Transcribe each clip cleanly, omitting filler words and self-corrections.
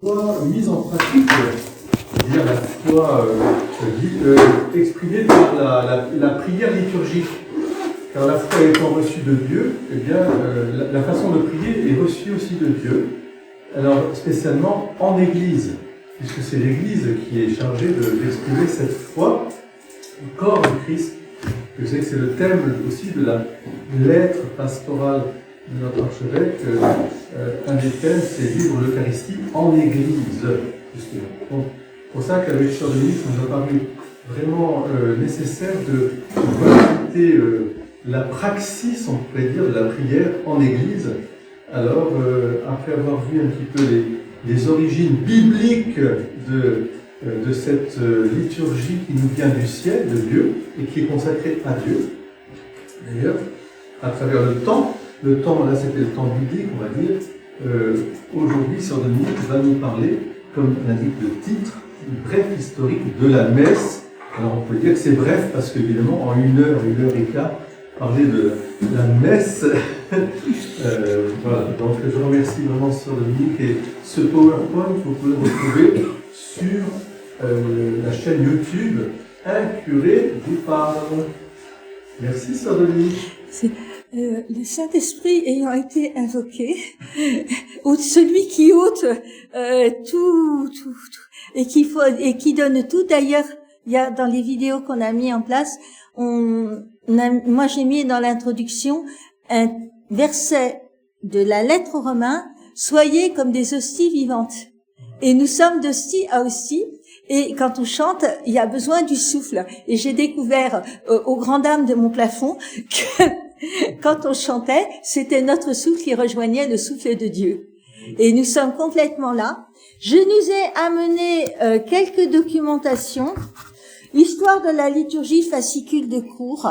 foi mise en pratique, c'est-à-dire la foi exprimée par la prière liturgique. Car la foi étant reçue de Dieu, eh bien, la façon de prier est reçue aussi de Dieu. Alors, spécialement en Église, puisque c'est l'Église qui est chargée d'exprimer cette foi au corps de Christ. Je sais que c'est le thème aussi de la lettre pastorale de notre archevêque. Un des thèmes, c'est vivre l'Eucharistie en Église, justement. Donc, c'est pour ça qu'avec Sœur Denise, ça nous a paru vraiment nécessaire de reciter la praxis, on pourrait dire, de la prière en Église. Alors, après avoir vu un petit peu les origines bibliques de cette liturgie qui nous vient du ciel, de Dieu, et qui est consacrée à Dieu, d'ailleurs, à travers le temps, là c'était le temps biblique, on va dire, aujourd'hui, Sœur Denise va nous parler, comme l'indique le titre, bref historique de la messe. Alors on peut dire que c'est bref, parce qu'évidemment, en une heure et quart, parler de la messe. Voilà, donc je remercie vraiment Sœur Dominique, et ce PowerPoint, vous pouvez le retrouver sur la chaîne YouTube Un curé vous parle. Merci Sœur Dominique. Le Saint-Esprit ayant été invoqué, celui qui ôte tout, et qui donne tout. D'ailleurs, il y a dans les vidéos qu'on a mis en place, moi j'ai mis dans l'introduction un verset de la lettre aux Romains: soyez comme des hosties vivantes. Et nous sommes d'hostie à hostie. Et quand on chante, il y a besoin du souffle. Et j'ai découvert, aux grandes dames de mon plafond, que quand on chantait, c'était notre souffle qui rejoignait le souffle de Dieu. Et nous sommes complètement là. Je nous ai amené quelques documentations. L'histoire de la liturgie, fascicule de cours.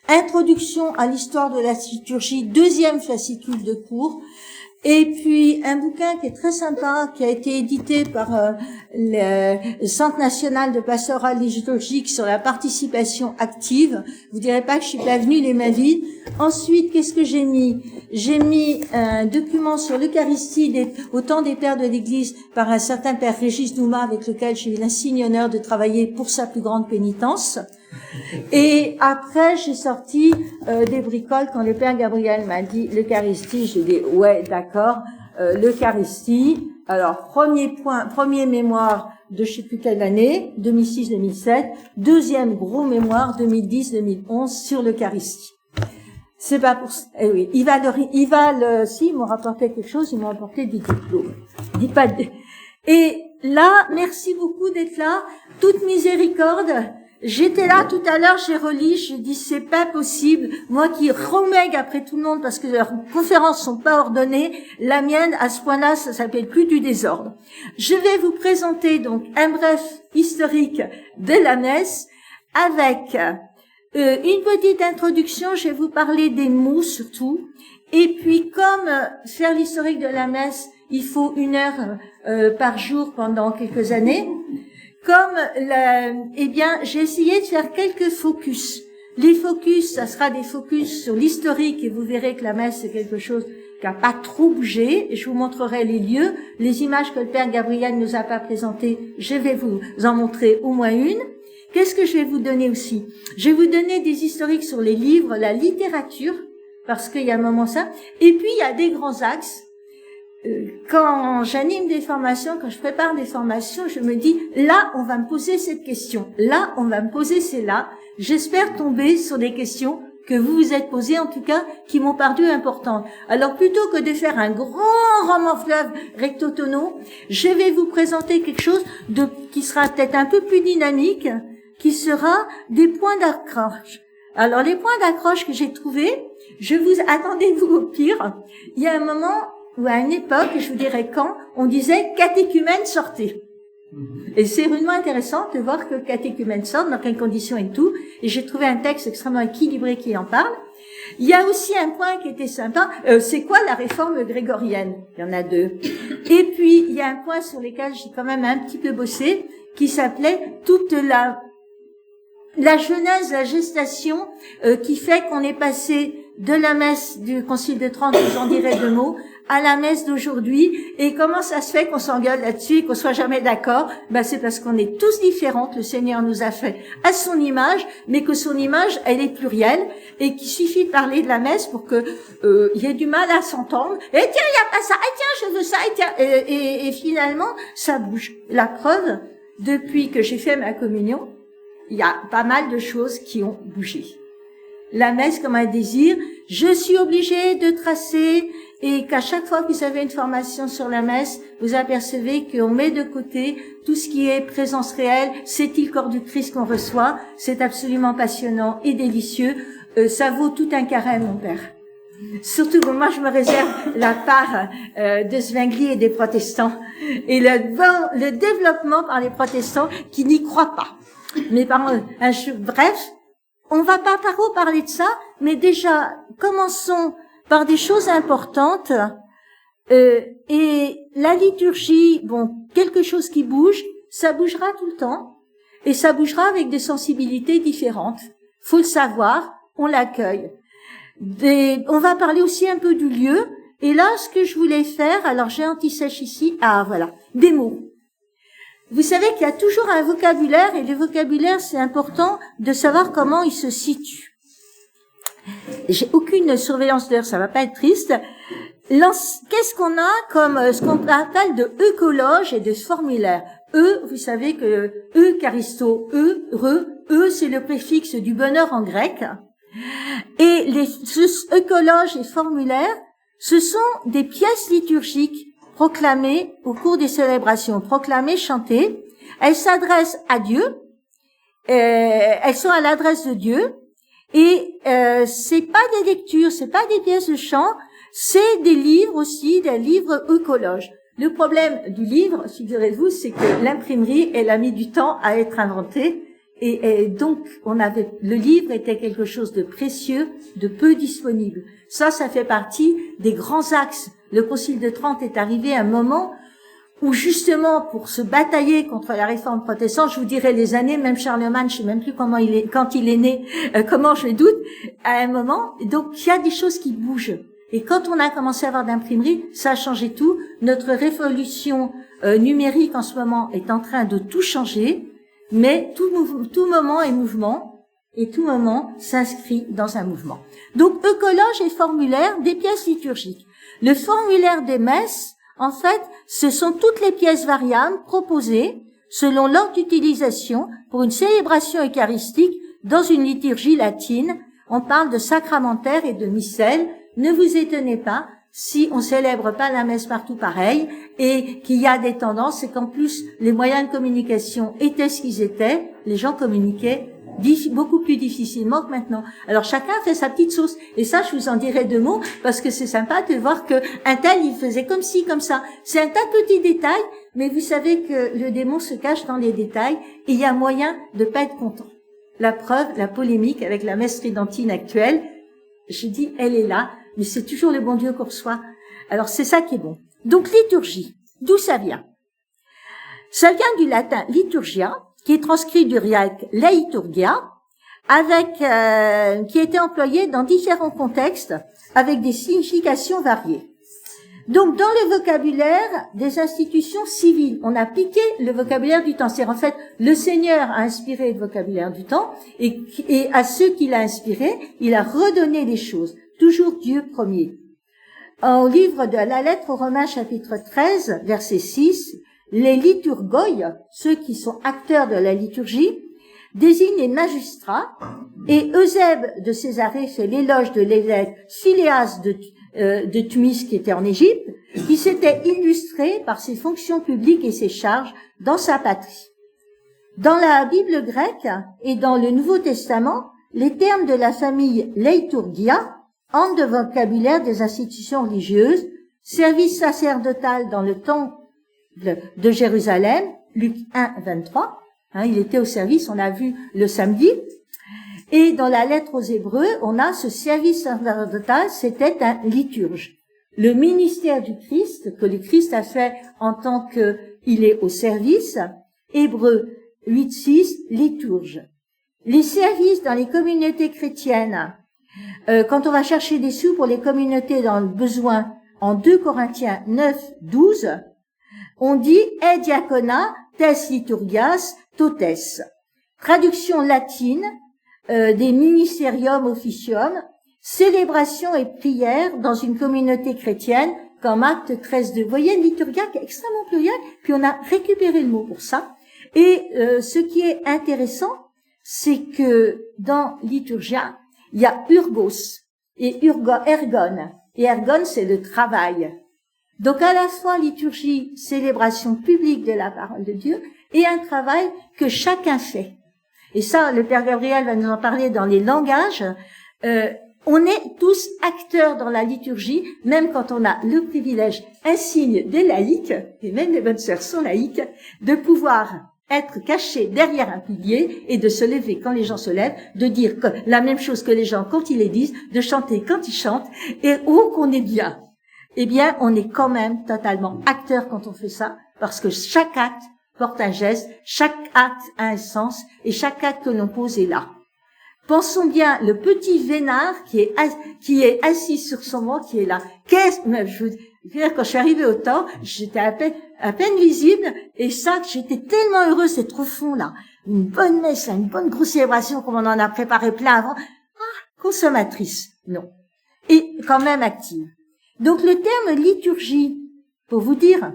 Introduction à l'histoire de la liturgie, deuxième fascicule de cours. Et puis un bouquin qui est très sympa, qui a été édité par le Centre national de pastorat liturgique sur la participation active. Vous direz pas que je suis pas venue les mains vides. Ensuite, qu'est-ce que j'ai mis? J'ai mis un document sur l'Eucharistie au temps des pères de l'Église par un certain père Régis Douma, avec lequel j'ai eu l'insigne honneur de travailler pour sa plus grande pénitence. Et après, j'ai sorti des bricoles quand le père Gabriel m'a dit l'Eucharistie. J'ai dit ouais, d'accord, l'Eucharistie. Alors premier mémoire de je sais plus quelle année, 2006-2007. Deuxième gros mémoire 2010-2011 sur l'Eucharistie. C'est pas pour ça. Eh oui, si ils m'ont rapporté quelque chose, ils m'ont apporté des diplômes. Dis pas de... Et là, merci beaucoup d'être là. Toute miséricorde. J'étais là tout à l'heure, j'ai relu, j'ai dit c'est pas possible, moi qui remègue après tout le monde parce que leurs conférences sont pas ordonnées, la mienne à ce point-là, ça s'appelle plus du désordre. Je vais vous présenter donc un bref historique de la messe avec une petite introduction. Je vais vous parler des mots surtout, et puis comme faire l'historique de la messe, il faut 1 heure par jour pendant quelques années. J'ai essayé de faire quelques focus. Les focus, ça sera des focus sur l'historique, et vous verrez que la messe, c'est quelque chose qui n'a pas trop bougé. Je vous montrerai les lieux. Les images que le père Gabriel nous a pas présentées, je vais vous en montrer au moins une. Qu'est-ce que je vais vous donner aussi? Je vais vous donner des historiques sur les livres, la littérature, parce qu'il y a un moment ça. Et puis, il y a des grands axes. Quand j'anime des formations, quand je prépare des formations, je me dis, là, on va me poser cette question. Là, on va me poser celle-là. J'espère tomber sur des questions que vous vous êtes posées, en tout cas, qui m'ont paru importantes. Alors, plutôt que de faire un grand roman fleuve recto tono, je vais vous présenter quelque chose qui sera peut-être un peu plus dynamique, qui sera des points d'accroche. Alors, les points d'accroche que j'ai trouvés, attendez-vous au pire. Il y a un moment où à une époque, je vous dirais quand, on disait catéchumène sortez. Et c'est vraiment intéressant de voir que catéchumène sortent, dans quelles conditions et tout. Et j'ai trouvé un texte extrêmement équilibré qui en parle. Il y a aussi un point qui était sympa, c'est quoi la réforme grégorienne? Il y en a 2. Et puis, il y a un point sur lequel j'ai quand même un petit peu bossé, qui s'appelait toute la genèse, la gestation, qui fait qu'on est passé de la messe du Concile de Trente, j'en dirai 2 mots, à la messe d'aujourd'hui. Et comment ça se fait qu'on s'engueule là-dessus et qu'on soit jamais d'accord? C'est parce qu'on est tous différents, que le Seigneur nous a fait à son image, mais que son image, elle est plurielle, et qu'il suffit de parler de la messe pour que il y ait du mal à s'entendre. Et tiens, il y a pas ça, et tiens, je veux ça, et tiens, et finalement, ça bouge. La preuve, depuis que j'ai fait ma communion, il y a pas mal de choses qui ont bougé. La messe comme un désir, je suis obligée de tracer, et qu'à chaque fois que vous avez une formation sur la messe, vous apercevez qu'on met de côté tout ce qui est présence réelle, c'est-il le corps du Christ qu'on reçoit, c'est absolument passionnant et délicieux, ça vaut tout un carême, mon père. Surtout que moi, je me réserve la part de Zwingli et des protestants, et le développement par les protestants qui n'y croient pas. Mais bref, on va pas trop parler de ça, mais déjà, commençons par des choses importantes. Et la liturgie, quelque chose qui bouge, ça bougera tout le temps, et ça bougera avec des sensibilités différentes. Faut le savoir, on l'accueille. On va parler aussi un peu du lieu, et là, ce que je voulais faire, alors j'ai anti-sèche ici, voilà, des mots. Vous savez qu'il y a toujours un vocabulaire, et le vocabulaire, c'est important de savoir comment il se situe. J'ai aucune surveillance d'heure, ça va pas être triste. Qu'est-ce qu'on a comme ce qu'on appelle de eucologe et de formulaire? Vous savez que eucharisto, c'est le préfixe du bonheur en grec. Et ce eucologe et formulaire, ce sont des pièces liturgiques proclamées au cours des célébrations, proclamées, chantées. Elles s'adressent à Dieu, elles sont à l'adresse de Dieu, et c'est pas des lectures, c'est pas des pièces de chant, c'est des livres aussi, des livres eucologes. Le problème du livre, figurez-vous, c'est que l'imprimerie, elle a mis du temps à être inventée, et donc le livre était quelque chose de précieux, de peu disponible. Ça fait partie des grands axes. Le Concile de Trente est arrivé à un moment où justement, pour se batailler contre la réforme protestante, je vous dirais les années, même Charlemagne, je sais même plus quand il est né, comment je doute, à un moment, donc il y a des choses qui bougent. Et quand on a commencé à avoir d'imprimerie, ça a changé tout. Notre révolution numérique en ce moment est en train de tout changer, mais tout moment est mouvement, et tout moment s'inscrit dans un mouvement. Donc, eucologe et formulaire des pièces liturgiques. Le formulaire des messes, en fait, ce sont toutes les pièces variables proposées selon l'ordre d'utilisation pour une célébration eucharistique dans une liturgie latine. On parle de sacramentaire et de missel. Ne vous étonnez pas si on célèbre pas la messe partout pareil, et qu'il y a des tendances, c'est qu'en plus les moyens de communication étaient ce qu'ils étaient, les gens communiquaient beaucoup plus difficilement que maintenant. Alors chacun fait sa petite sauce, et ça je vous en dirai deux mots, parce que c'est sympa de voir que un tel il faisait comme ci, comme ça. C'est un tas de petits détails, mais vous savez que le démon se cache dans les détails, et il y a moyen de pas être content. La preuve, la polémique avec la messe tridentine actuelle, je dis elle est là, mais c'est toujours le bon Dieu qu'on reçoit. Alors c'est ça qui est bon. Donc liturgie, d'où ça vient? Ça vient du latin liturgia, qui est transcrit du grec leiturgia, qui était employé dans différents contextes avec des significations variées. Donc dans le vocabulaire des institutions civiles, on a piqué le vocabulaire du temps. C'est en fait le Seigneur a inspiré le vocabulaire du temps, et à ceux qu'il a inspiré, il a redonné les choses. Toujours Dieu premier. Au livre de la lettre aux Romains, chapitre 13, verset 6, les liturgoi, ceux qui sont acteurs de la liturgie, désignent les magistrats, et Eusèbe de Césarée fait l'éloge de l'évêque Philéas de Tumis, qui était en Égypte, qui s'était illustré par ses fonctions publiques et ses charges dans sa patrie. Dans la Bible grecque et dans le Nouveau Testament, les termes de la famille leiturgia entrent de vocabulaire des institutions religieuses, service sacerdotal dans le temple de Jérusalem, Luc 1, 23, il était au service, on a vu le samedi, et dans la lettre aux Hébreux, on a ce service sacerdotal, c'était un liturge. Le ministère du Christ, que le Christ a fait en tant qu'il est au service, Hébreux 8, 6, liturge. Les services dans les communautés chrétiennes, quand on va chercher des sous pour les communautés dans le besoin, en 2 Corinthiens 9, 12, on dit « E diacona tes liturgias totes ». Traduction latine des ministerium officium, célébration et prière dans une communauté chrétienne, comme acte 13.2. Vous voyez, liturgia qui est extrêmement pluriel, puis on a récupéré le mot pour ça. Et ce qui est intéressant, c'est que dans liturgia, il y a urgos et ergon. Et ergon, c'est le travail. Donc à la fois liturgie, célébration publique de la parole de Dieu, et un travail que chacun fait. Et ça, le Père Gabriel va nous en parler dans les langages. On est tous acteurs dans la liturgie, même quand on a le privilège insigne des laïcs, et même les bonnes sœurs sont laïques, de pouvoir être cachés derrière un pilier et de se lever quand les gens se lèvent, de dire la même chose que les gens quand ils les disent, de chanter quand ils chantent, et oh qu'on est bien. Eh bien, on est quand même totalement acteur quand on fait ça, parce que chaque acte porte un geste, chaque acte a un sens, et chaque acte que l'on pose est là. Pensons bien, le petit vénard qui est assis sur son banc, qui est là. Je veux dire, quand je suis arrivée au temps, j'étais à peine visible, et ça, j'étais tellement heureuse, c'est trop fond, là. Une bonne messe, une bonne grosse célébration, comme on en a préparé plein avant. Ah, consommatrice. Non. Et quand même active. Donc, le terme liturgie, pour vous dire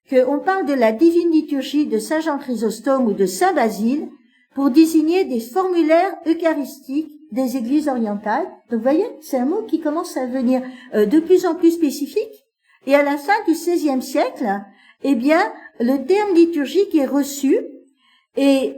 qu'on parle de la divine liturgie de Saint Jean Chrysostome ou de Saint Basile, pour désigner des formulaires eucharistiques des églises orientales. Donc, vous voyez, c'est un mot qui commence à devenir de plus en plus spécifique. Et à la fin du XVIe siècle, eh bien, le terme liturgique est reçu et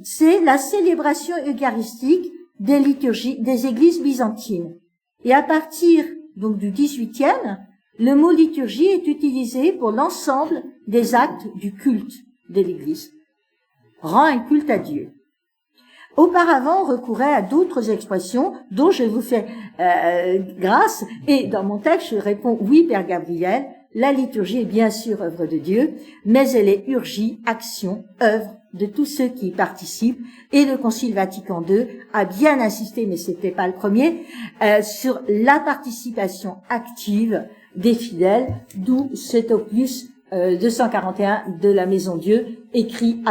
c'est la célébration eucharistique des liturgies des églises byzantines. Et à partir donc du XVIIIe, le mot liturgie est utilisé pour l'ensemble des actes du culte de l'Église. Rend un culte à Dieu. Auparavant, on recourait à d'autres expressions dont je vous fais grâce, et dans mon texte, je réponds oui, Père Gabriel, la liturgie est bien sûr œuvre de Dieu, mais elle est urgie, action, œuvre de tous ceux qui y participent, et le Concile Vatican II a bien insisté, mais c'était pas le premier, sur la participation active des fidèles, d'où cet opus 241 de la Maison Dieu, écrit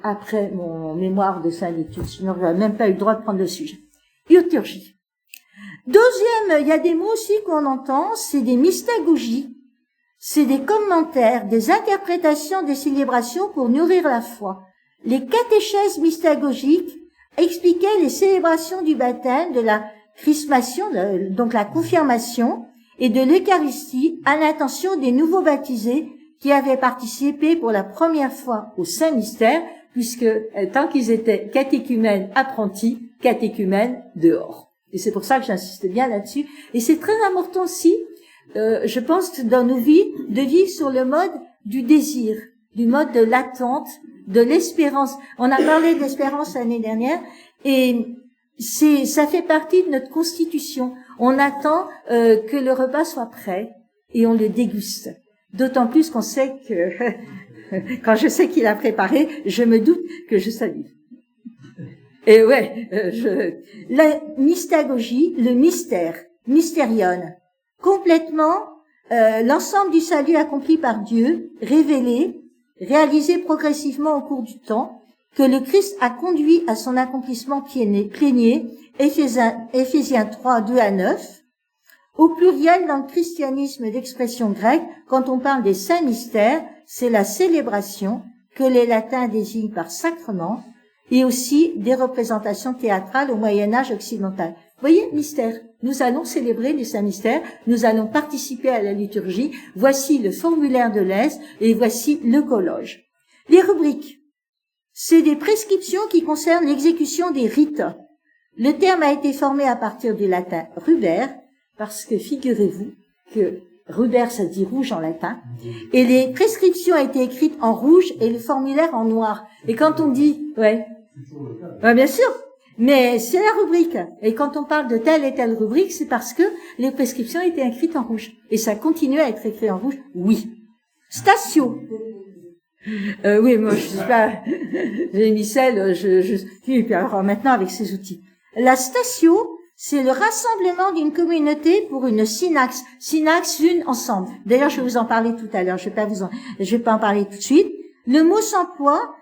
après mon mémoire de Saint-Liturge. Sinon, je n'aurais même pas eu le droit de prendre le sujet. Liturgie. Deuxième, il y a des mots aussi qu'on entend, c'est des mystagogies. C'est des commentaires, des interprétations des célébrations pour nourrir la foi. Les catéchèses mystagogiques expliquaient les célébrations du baptême, de la chrismation, donc la confirmation, et de l'Eucharistie à l'intention des nouveaux baptisés qui avaient participé pour la première fois au Saint-Mystère, puisque tant qu'ils étaient catéchumènes apprentis, catéchumènes dehors. Et c'est pour ça que j'insiste bien là-dessus. Et c'est très important aussi, je pense, dans nos vies, de vivre sur le mode du désir, du mode de l'attente, de l'espérance. On a parlé d'espérance l'année dernière, et ça fait partie de notre constitution. On attend que le repas soit prêt et on le déguste. D'autant plus qu'on sait que quand je sais qu'il a préparé, je me doute que je salive. Et ouais, la mystagogie, le mystère, mysterion, complètement l'ensemble du salut accompli par Dieu, révélé, réalisé progressivement au cours du temps, que le Christ a conduit à son accomplissement plénier, Éphésiens 3, 2 à 9. Au pluriel, dans le christianisme d'expression grecque, quand on parle des saints mystères, c'est la célébration que les latins désignent par sacrement, et aussi des représentations théâtrales au Moyen-Âge occidental. Vous voyez, mystère. Nous allons célébrer les saints mystères, nous allons participer à la liturgie. Voici le formulaire de l'Est et voici le colloge. Les rubriques. C'est des prescriptions qui concernent l'exécution des rites. Le terme a été formé à partir du latin ruber, parce que figurez-vous que ruber, ça se dit rouge en latin, et les prescriptions ont été écrites en rouge et le formulaire en noir. Et quand on dit, ouais, bien sûr, mais c'est la rubrique. Et quand on parle de telle et telle rubrique, c'est parce que les prescriptions ont été écrites en rouge. Et ça continue à être écrit en rouge, oui. Statio. Oui, moi, je sais pas, j'ai mis celle, puis alors maintenant avec ces outils. La statio, c'est le rassemblement d'une communauté pour une synaxe. Synaxe, l'une ensemble. D'ailleurs, je vais vous en parler tout à l'heure. Je vais pas en parler tout de suite. Le mot s'emploie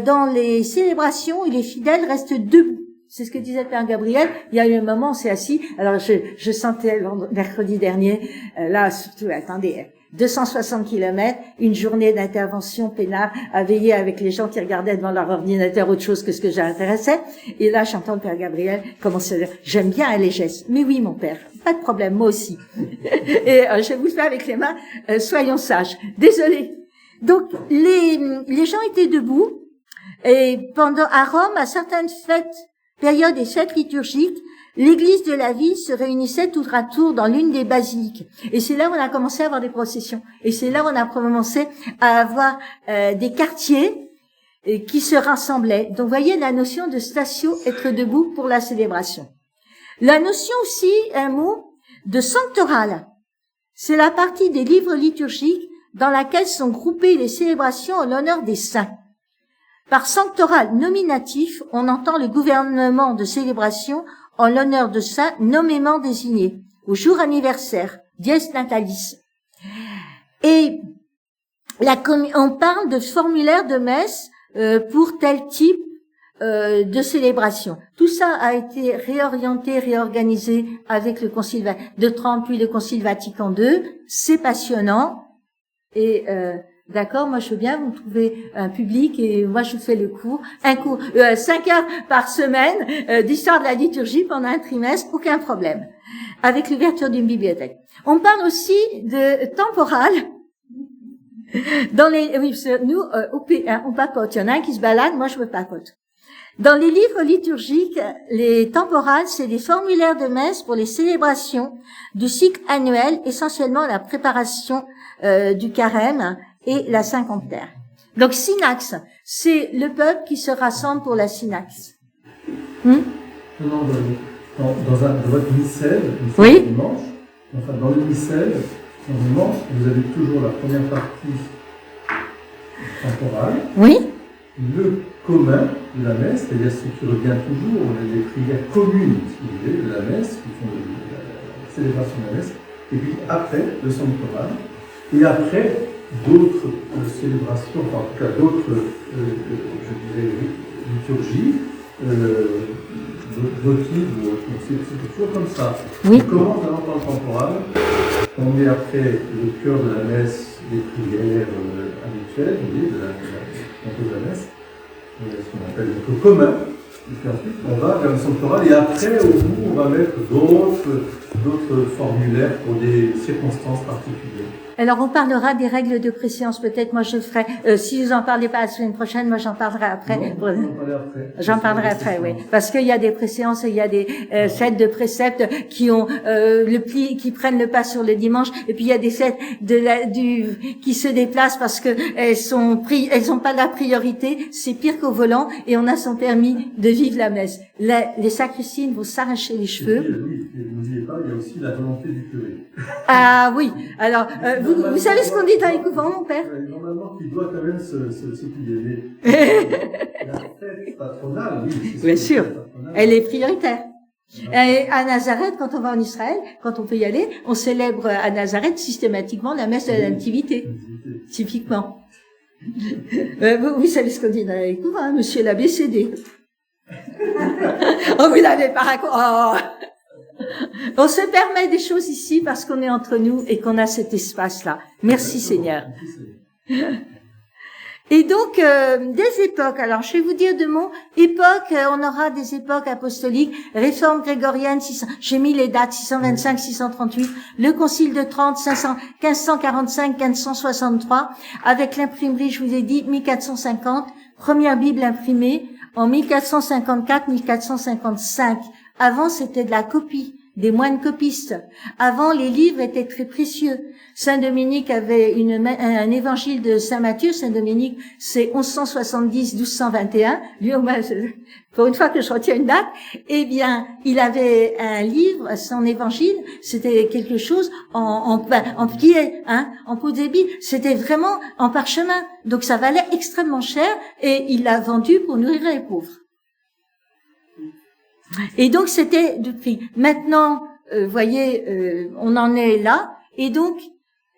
dans les célébrations où les fidèles restent debout. C'est ce que disait le Père Gabriel. Il y a eu un moment, on s'est assis. Alors, je sentais mercredi dernier, là, surtout, attendez, 260 kilomètres, une journée d'intervention peinard à veiller avec les gens qui regardaient devant leur ordinateur autre chose que ce que j'intéressais. Et là, j'entends le Père Gabriel commencer à dire, j'aime bien les gestes. Mais oui, mon père, pas de problème, moi aussi. Et je vous le fais avec les mains, soyons sages. Désolé. Donc, les gens étaient debout. Et à Rome, à certaines périodes et fêtes liturgiques, l'église de la ville se réunissait tour à tour dans l'une des basiliques. Et c'est là où on a commencé à avoir des processions. Et c'est là où on a commencé à avoir des quartiers qui se rassemblaient. Donc, vous voyez la notion de statio, être debout pour la célébration. La notion aussi, un mot, de sanctoral. C'est la partie des livres liturgiques dans laquelle sont groupées les célébrations en l'honneur des saints. Par sanctoral nominatif, on entend le gouvernement de célébration en l'honneur de saints nommément désignés, au jour anniversaire, dies natalis. Et on parle de formulaire de messe pour tel type de célébration. Tout ça a été réorganisé avec le Concile de Trente, puis le Concile Vatican II. C'est passionnant. Et d'accord, moi je veux bien vous trouver un public et moi je fais le cours, 5 heures par semaine d'histoire de la liturgie pendant un trimestre, aucun problème, avec l'ouverture d'une bibliothèque. On parle aussi de temporal. Nous au P1 on papote, il y en a un qui se balade, moi je me papote. Dans les livres liturgiques, les temporales, c'est des formulaires de messe pour les célébrations du cycle annuel, essentiellement la préparation du carême et la cinquantaire. Donc, synaxe, c'est le peuple qui se rassemble pour la synaxe. Non, dans votre missel, oui. Dimanche, enfin, dans le missel, dans le dimanche, vous avez toujours la première partie temporale. Oui. Le commun de la messe, c'est-à-dire ce qui revient toujours, les prières communes, si vous voulez, de la messe, qui font la célébration de la messe, et puis après, le sanctoral, et après, d'autres célébrations, enfin, en tout cas, d'autres, je dirais, liturgies, votives, c'est toujours comme ça. Oui. On commence alors par le temporal, on met après le cœur de la messe, les prières habituelles, vous voyez, de la messe, ce qu'on appelle le commun, et puis ensuite on va vers le sanctoral, et après au bout on va mettre d'autres formulaires pour des circonstances particulières. Alors on parlera des règles de préséance, peut-être moi je le ferai, si vous en parlez pas la semaine prochaine, moi j'en parlerai après. J'en parlerai après, oui. Parce qu'il y a des préséances et il y a des fêtes de préceptes qui ont qui prennent le pas sur le dimanche, et puis il y a des fêtes qui se déplacent parce que elles ont pas la priorité, c'est pire qu'au volant, et on a son permis de vivre la messe. Les sacristines vont s'arracher les cheveux. Oui, n'oubliez pas, il y a aussi la volonté du curé. Ah oui, alors vous savez ce qu'on dit dans les couvents, mon père? Normalement, il doit quand même se plier. La fête patronale, oui. Bien sûr, elle est prioritaire. Et à Nazareth, quand on va en Israël, quand on peut y aller, on célèbre à Nazareth systématiquement la messe de la Nativité, typiquement. Vous savez ce qu'on dit dans les couvents, hein, monsieur l'abbé cédé. Oh, vous l'avez pas raconté. Oh. On se permet des choses ici parce qu'on est entre nous et qu'on a cet espace-là. Merci Seigneur. Et donc, des époques. Alors, je vais vous dire de mots. Époque, on aura des époques apostoliques. Réforme grégorienne, j'ai mis les dates, 625, 638. Le Concile de Trente, 1545, 1563. Avec l'imprimerie, je vous ai dit, 1450. Première Bible imprimée en 1454, 1455. Avant, c'était de la copie, des moines copistes. Avant, les livres étaient très précieux. Saint Dominique avait un évangile de Saint Matthieu. Saint Dominique, c'est 1170, 1221. Lui, pour une fois que je retiens une date, eh bien, il avait un livre, son évangile, c'était quelque chose en pied, en peau débile. C'était vraiment en parchemin. Donc, ça valait extrêmement cher et il l'a vendu pour nourrir les pauvres. Et donc c'était depuis. Maintenant, voyez, on en est là. Et donc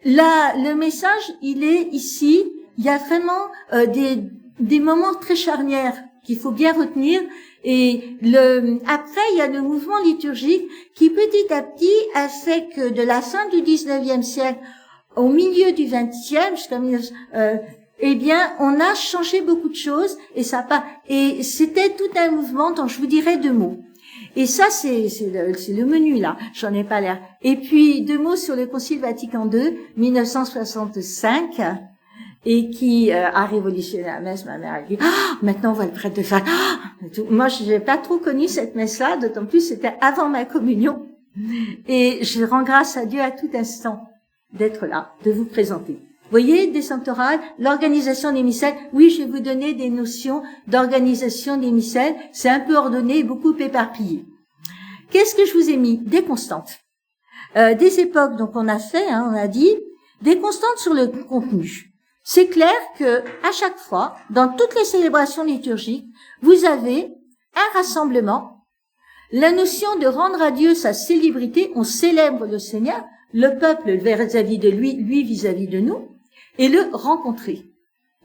là, le message, il est ici. Il y a vraiment des moments très charnières qu'il faut bien retenir. Et après, il y a le mouvement liturgique qui petit à petit a fait que de la fin du 19e siècle au milieu du 20e jusqu'à eh bien, on a changé beaucoup de choses et et c'était tout un mouvement dont je vous dirai 2 mots. Et ça, c'est le menu, là. J'en ai pas l'air. Et puis, 2 mots sur le Concile Vatican II, 1965, et qui a révolutionné la messe. Ma mère a dit, maintenant, on voit le prêtre de faire, Moi, je n'ai pas trop connu cette messe-là, d'autant plus c'était avant ma communion. Et je rends grâce à Dieu à tout instant d'être là, de vous présenter. Vous voyez, descente orale, l'organisation des missels. Oui, je vais vous donner des notions d'organisation des missels. C'est un peu ordonné et beaucoup éparpillé. Qu'est-ce que je vous ai mis? Des constantes. Des époques, donc on a fait, on a dit, des constantes sur le contenu. C'est clair que à chaque fois, dans toutes les célébrations liturgiques, vous avez un rassemblement, la notion de rendre à Dieu sa célébrité, on célèbre le Seigneur, le peuple vis-à-vis de lui vis-à-vis de nous, et le rencontrer.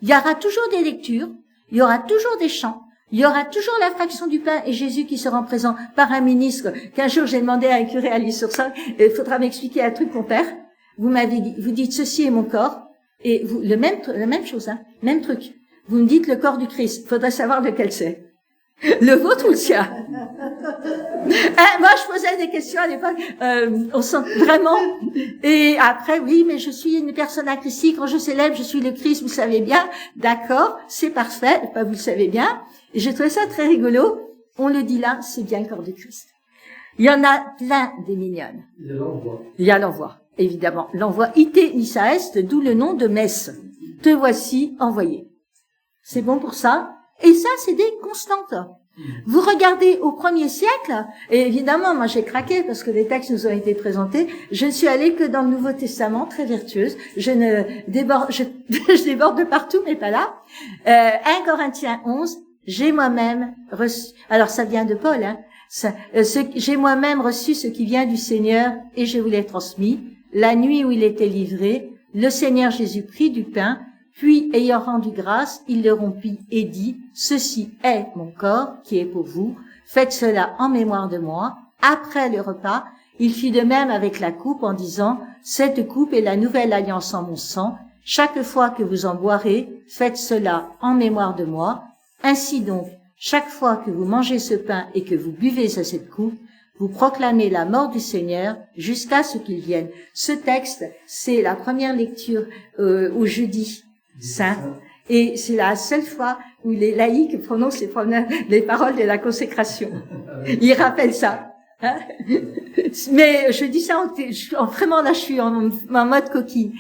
Il y aura toujours des lectures, il y aura toujours des chants, il y aura toujours la fraction du pain et Jésus qui se rend présent par un ministre, qu'un jour j'ai demandé à un curé à lui sur ça, il faudra m'expliquer un truc, mon père. Vous m'avez dit, vous dites ceci est mon corps, et vous, la même chose, même truc. Vous me dites le corps du Christ, faudrait savoir lequel c'est. Le vôtre ou le sien? Moi, je posais des questions à l'époque. On sent vraiment. Et après, oui, mais je suis une personne à Christ. Quand je célèbre, je suis le Christ. Vous savez bien. D'accord, c'est parfait. Vous le savez bien. Et j'ai trouvé ça très rigolo. On le dit là, c'est bien le corps du Christ. Il y en a plein des mignonnes. Il y a l'envoi, évidemment. L'envoi ite missa est, d'où le nom de messe. Te voici envoyé. C'est bon pour ça. Et ça, c'est des constantes. Vous regardez au 1er siècle, et évidemment, moi j'ai craqué parce que les textes nous ont été présentés. Je ne suis allée que dans le Nouveau Testament, très vertueuse. Je déborde de partout, mais pas là. 1 Corinthiens 11, j'ai moi-même reçu. Alors ça vient de Paul, j'ai moi-même reçu ce qui vient du Seigneur et je vous l'ai transmis. La nuit où il était livré, le Seigneur Jésus prit du pain. Puis, ayant rendu grâce, il le rompit et dit, « Ceci est mon corps qui est pour vous. Faites cela en mémoire de moi. » Après le repas, il fit de même avec la coupe en disant, « Cette coupe est la nouvelle alliance en mon sang. Chaque fois que vous en boirez, faites cela en mémoire de moi. Ainsi donc, chaque fois que vous mangez ce pain et que vous buvez à cette coupe, vous proclamez la mort du Seigneur jusqu'à ce qu'il vienne. » Ce texte, c'est la première lecture au jeudi saint, et c'est la seule fois où les laïcs prononcent les paroles de la consécration. Ils rappellent ça. Mais je dis ça vraiment là, je suis en mode coquille.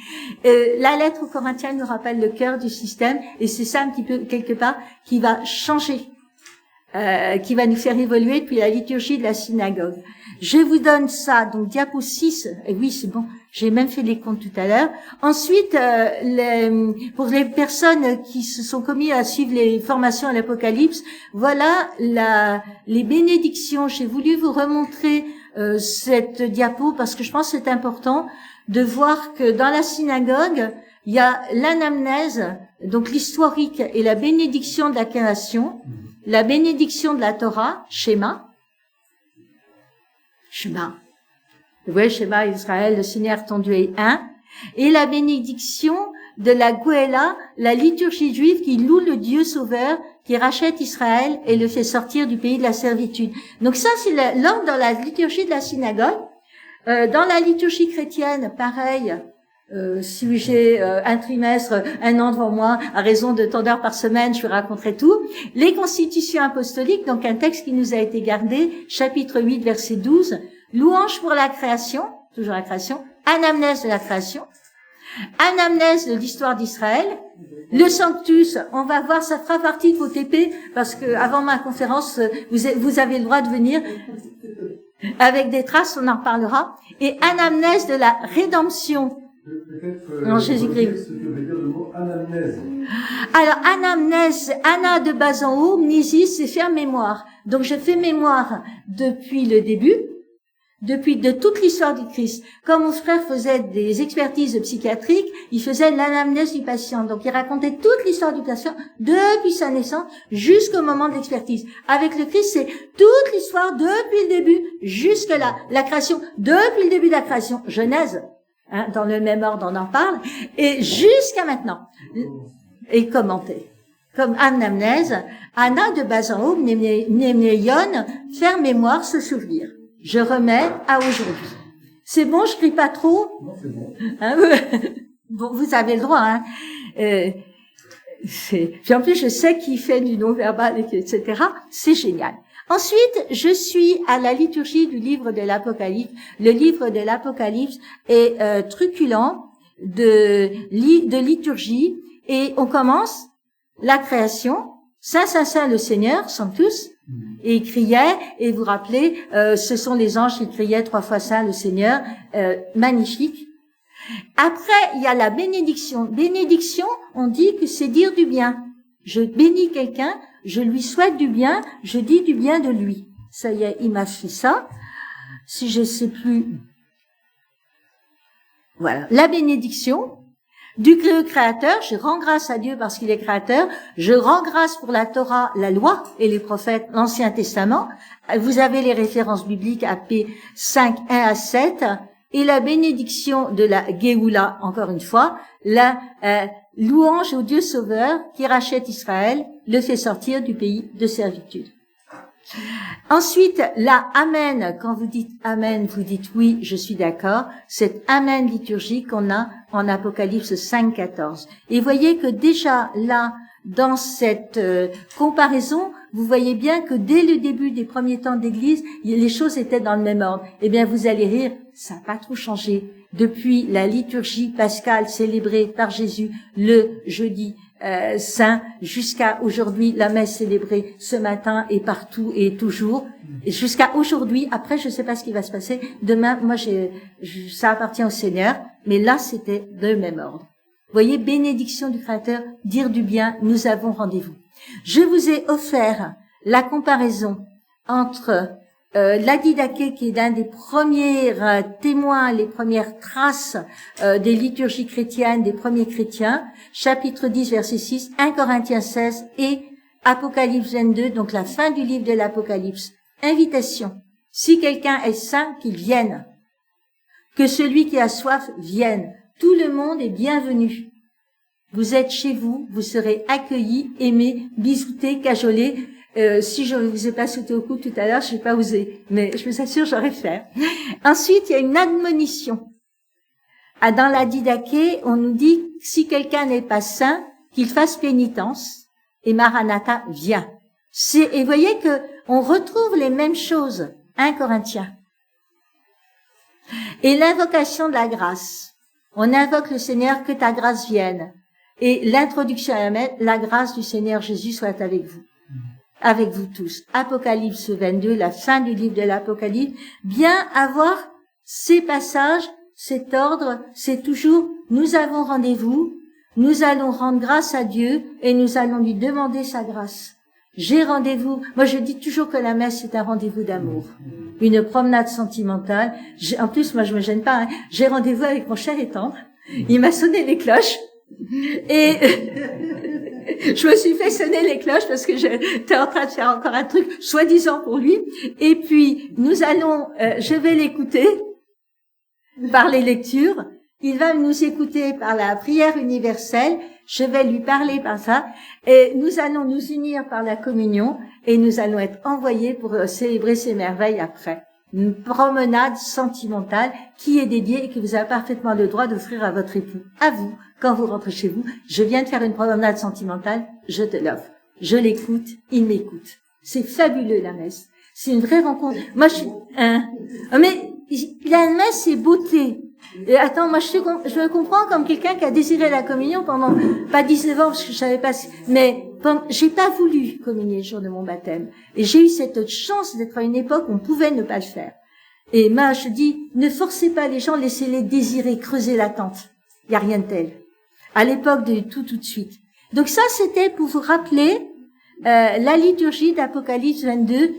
La lettre aux Corinthiens nous rappelle le cœur du système, et c'est ça un petit peu quelque part qui va changer, qui va nous faire évoluer depuis la liturgie de la synagogue. Je vous donne ça, donc diapo 6, et oui c'est bon, j'ai même fait les comptes tout à l'heure. Ensuite, pour les personnes qui se sont commis à suivre les formations à l'Apocalypse, voilà les bénédictions. J'ai voulu vous remontrer cette diapo parce que je pense que c'est important de voir que dans la synagogue, il y a l'anamnèse, donc l'historique et la bénédiction de la création, la bénédiction de la Torah, Shema. Vous voyez, Shema Israël, le Seigneur ton Dieu est un. Et la bénédiction de la Goéla, la liturgie juive qui loue le Dieu sauveur, qui rachète Israël et le fait sortir du pays de la servitude. Donc ça, c'est l'ordre dans la liturgie de la synagogue. Dans la liturgie chrétienne, pareil. Si j'ai un trimestre, un an devant moi, à raison de tant d'heures par semaine, je vous raconterai tout. Les constitutions apostoliques, donc un texte qui nous a été gardé, chapitre 8, verset 12, louange pour la création, toujours la création, anamnèse de la création, anamnèse de l'histoire d'Israël, le Sanctus, on va voir, ça fera partie de vos TP, parce que avant ma conférence, vous avez le droit de venir avec des traces, on en reparlera, et anamnèse de la rédemption. Peut-être non, Jésus-Christ. ce que veut dire le mot anamnèse? Alors, anamnèse, ana de bas en haut, mnésis, c'est faire mémoire. Donc, je fais mémoire depuis le début, de toute l'histoire du Christ. Quand mon frère faisait des expertises psychiatriques, il faisait l'anamnèse du patient. Donc, il racontait toute l'histoire du patient depuis sa naissance jusqu'au moment de l'expertise. Avec le Christ, c'est toute l'histoire depuis le début jusque là. La création, depuis le début de la création, Genèse, hein, dans le même ordre, on en parle, et jusqu'à maintenant. Et commenter. Comme anamnèse, ana de bas en haut, mnémnéion, faire mémoire, se souvenir. Je remets à aujourd'hui. C'est bon, je crie pas trop? Non, c'est bon. Hein, bon, vous avez le droit, hein. Puis en plus, je sais qui fait du non-verbal, etc. C'est génial. Ensuite, je suis à la liturgie du livre de l'Apocalypse. Le livre de l'Apocalypse est truculent de liturgie. Et on commence la création. Saint, Saint, Saint, le Seigneur, Sanctus. Et ils criaient, et vous rappelez, ce sont les anges qui criaient 3 fois Saint, le Seigneur. Magnifique. Après, il y a la bénédiction. Bénédiction, on dit que c'est dire du bien. Je bénis quelqu'un, je lui souhaite du bien, je dis du bien de lui. Ça y est, il m'a fait ça. Si je sais plus. Voilà. La bénédiction. Du créateur, je rends grâce à Dieu parce qu'il est créateur, je rends grâce pour la Torah, la loi et les prophètes, l'Ancien Testament. Vous avez les références bibliques AP 5, 1 à 7, et la bénédiction de la Géoula, encore une fois, la louange au Dieu sauveur qui rachète Israël, le fait sortir du pays de servitude. Ensuite, la Amen, quand vous dites Amen, vous dites oui, je suis d'accord, cette Amen liturgique qu'on a en Apocalypse 5, 14. Et voyez que déjà là, dans cette comparaison, vous voyez bien que dès le début des premiers temps d'Église, les choses étaient dans le même ordre. Eh bien, vous allez rire, ça n'a pas trop changé. Depuis la liturgie pascale célébrée par Jésus le jeudi saint jusqu'à aujourd'hui, la messe célébrée ce matin et partout et toujours, et jusqu'à aujourd'hui. Après, je ne sais pas ce qui va se passer. Demain, moi, ça appartient au Seigneur, mais là, c'était le même ordre. Vous voyez, bénédiction du Créateur, dire du bien, nous avons rendez-vous. Je vous ai offert la comparaison entre la Didaché, qui est l'un des premiers témoins, les premières traces des liturgies chrétiennes, des premiers chrétiens, chapitre 10, verset 6, 1 Corinthiens 16 et Apocalypse 22, donc la fin du livre de l'Apocalypse. Invitation. Si quelqu'un est saint, qu'il vienne. Que celui qui a soif vienne. Tout le monde est bienvenu. Vous êtes chez vous, vous serez accueillis, aimés, bisoutés, cajolés. Si je ne vous ai pas sauté au cou tout à l'heure, je n'ai pas osé, mais je vous assure, j'aurais fait. Ensuite, il y a une admonition. Dans la Didaché, on nous dit, si quelqu'un n'est pas saint, qu'il fasse pénitence, et Maranatha vient. Et vous voyez que on retrouve les mêmes choses, 1 Corinthiens. Et l'invocation de la grâce. On invoque le Seigneur, que ta grâce vienne. Et l'introduction à la grâce du Seigneur Jésus soit avec vous. Avec vous tous. Apocalypse 22, la fin du livre de l'Apocalypse. Bien avoir ces passages, cet ordre, c'est toujours, nous avons rendez-vous, nous allons rendre grâce à Dieu et nous allons lui demander sa grâce. J'ai rendez-vous. Moi, je dis toujours que la messe, c'est un rendez-vous d'amour. Une promenade sentimentale. En plus, moi, je me gêne pas, hein. J'ai rendez-vous avec mon cher et tendre. Il m'a sonné les cloches. Et je me suis fait sonner les cloches parce que j'étais en train de faire encore un truc, soi-disant pour lui. Et puis, je vais l'écouter par les lectures. Il va nous écouter par la prière universelle. Je vais lui parler par ça. Et nous allons nous unir par la communion. Et nous allons être envoyés pour célébrer ces merveilles après. Une promenade sentimentale qui est dédiée et que vous avez parfaitement le droit d'offrir à votre époux. À vous, quand vous rentrez chez vous, je viens de faire une promenade sentimentale, je te l'offre. Je l'écoute, il m'écoute. C'est fabuleux, la messe. C'est une vraie rencontre. Moi, mais la messe, c'est beauté. Et attends, moi, je me comprends comme quelqu'un qui a désiré la communion pendant, pas 19 ans, parce que je savais pas, mais j'ai pas voulu communier le jour de mon baptême. Et j'ai eu cette chance d'être à une époque où on pouvait ne pas le faire. Et je dis, ne forcez pas les gens, laissez-les désirer, creuser l'attente. Il y a rien de tel. à l'époque de tout de suite. Donc ça, c'était pour vous rappeler la liturgie d'Apocalypse 22.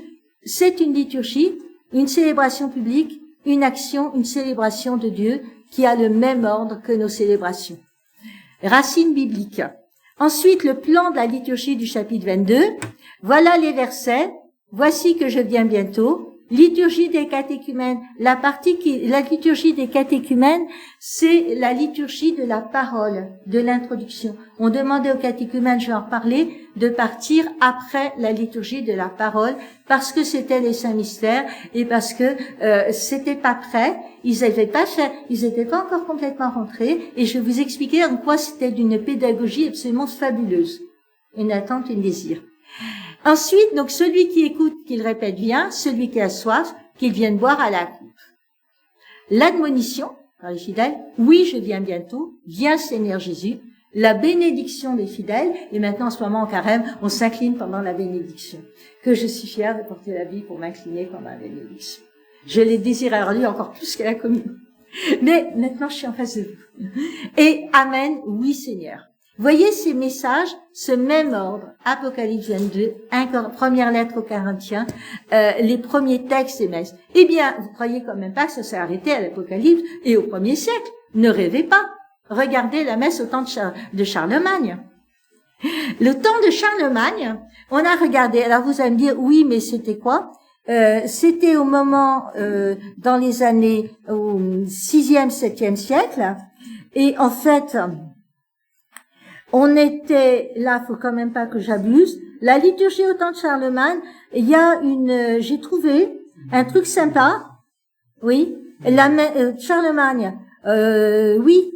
C'est une liturgie, une célébration publique, une action, une célébration de Dieu qui a le même ordre que nos célébrations. Racine biblique. Ensuite, le plan de la liturgie du chapitre 22. Voilà les versets. Voici que je viens bientôt. Liturgie des catéchumènes. La liturgie des catéchumènes, c'est la liturgie de la parole, de l'introduction. On demandait aux catéchumènes, je vais en reparler, de partir après la liturgie de la parole, parce que c'était les saints mystères et parce que c'était pas prêt. Ils n'étaient pas encore complètement rentrés. Et je vais vous expliquer en quoi c'était d'une pédagogie absolument fabuleuse. Une attente, une désir. Ensuite, donc, celui qui écoute, qu'il répète bien, celui qui a soif, qu'il vienne boire à la coupe. L'admonition, par les fidèles, oui, je viens bientôt, viens Seigneur Jésus. La bénédiction des fidèles, et maintenant, en ce moment, en carême, on s'incline pendant la bénédiction. Que je suis fière de porter la vie pour m'incliner pendant la bénédiction. Je l'ai désiré lui encore plus qu'à la communion. Mais maintenant, je suis en face de vous. Et Amen, oui Seigneur. Voyez ces messages, ce même ordre, Apocalypse 22, première lettre aux Corinthiens, les premiers textes et messes. Eh bien, vous croyez quand même pas que ça s'est arrêté à l'Apocalypse et au 1er siècle. Ne rêvez pas. Regardez la messe au temps de Charlemagne. Le temps de Charlemagne, on a regardé, alors vous allez me dire, oui, mais c'était quoi? C'était au moment, dans les années au 6e, 7e siècle, et en fait, on était, là, faut quand même pas que j'abuse. La liturgie au temps de Charlemagne, il y a j'ai trouvé un truc sympa. Oui. Charlemagne, oui.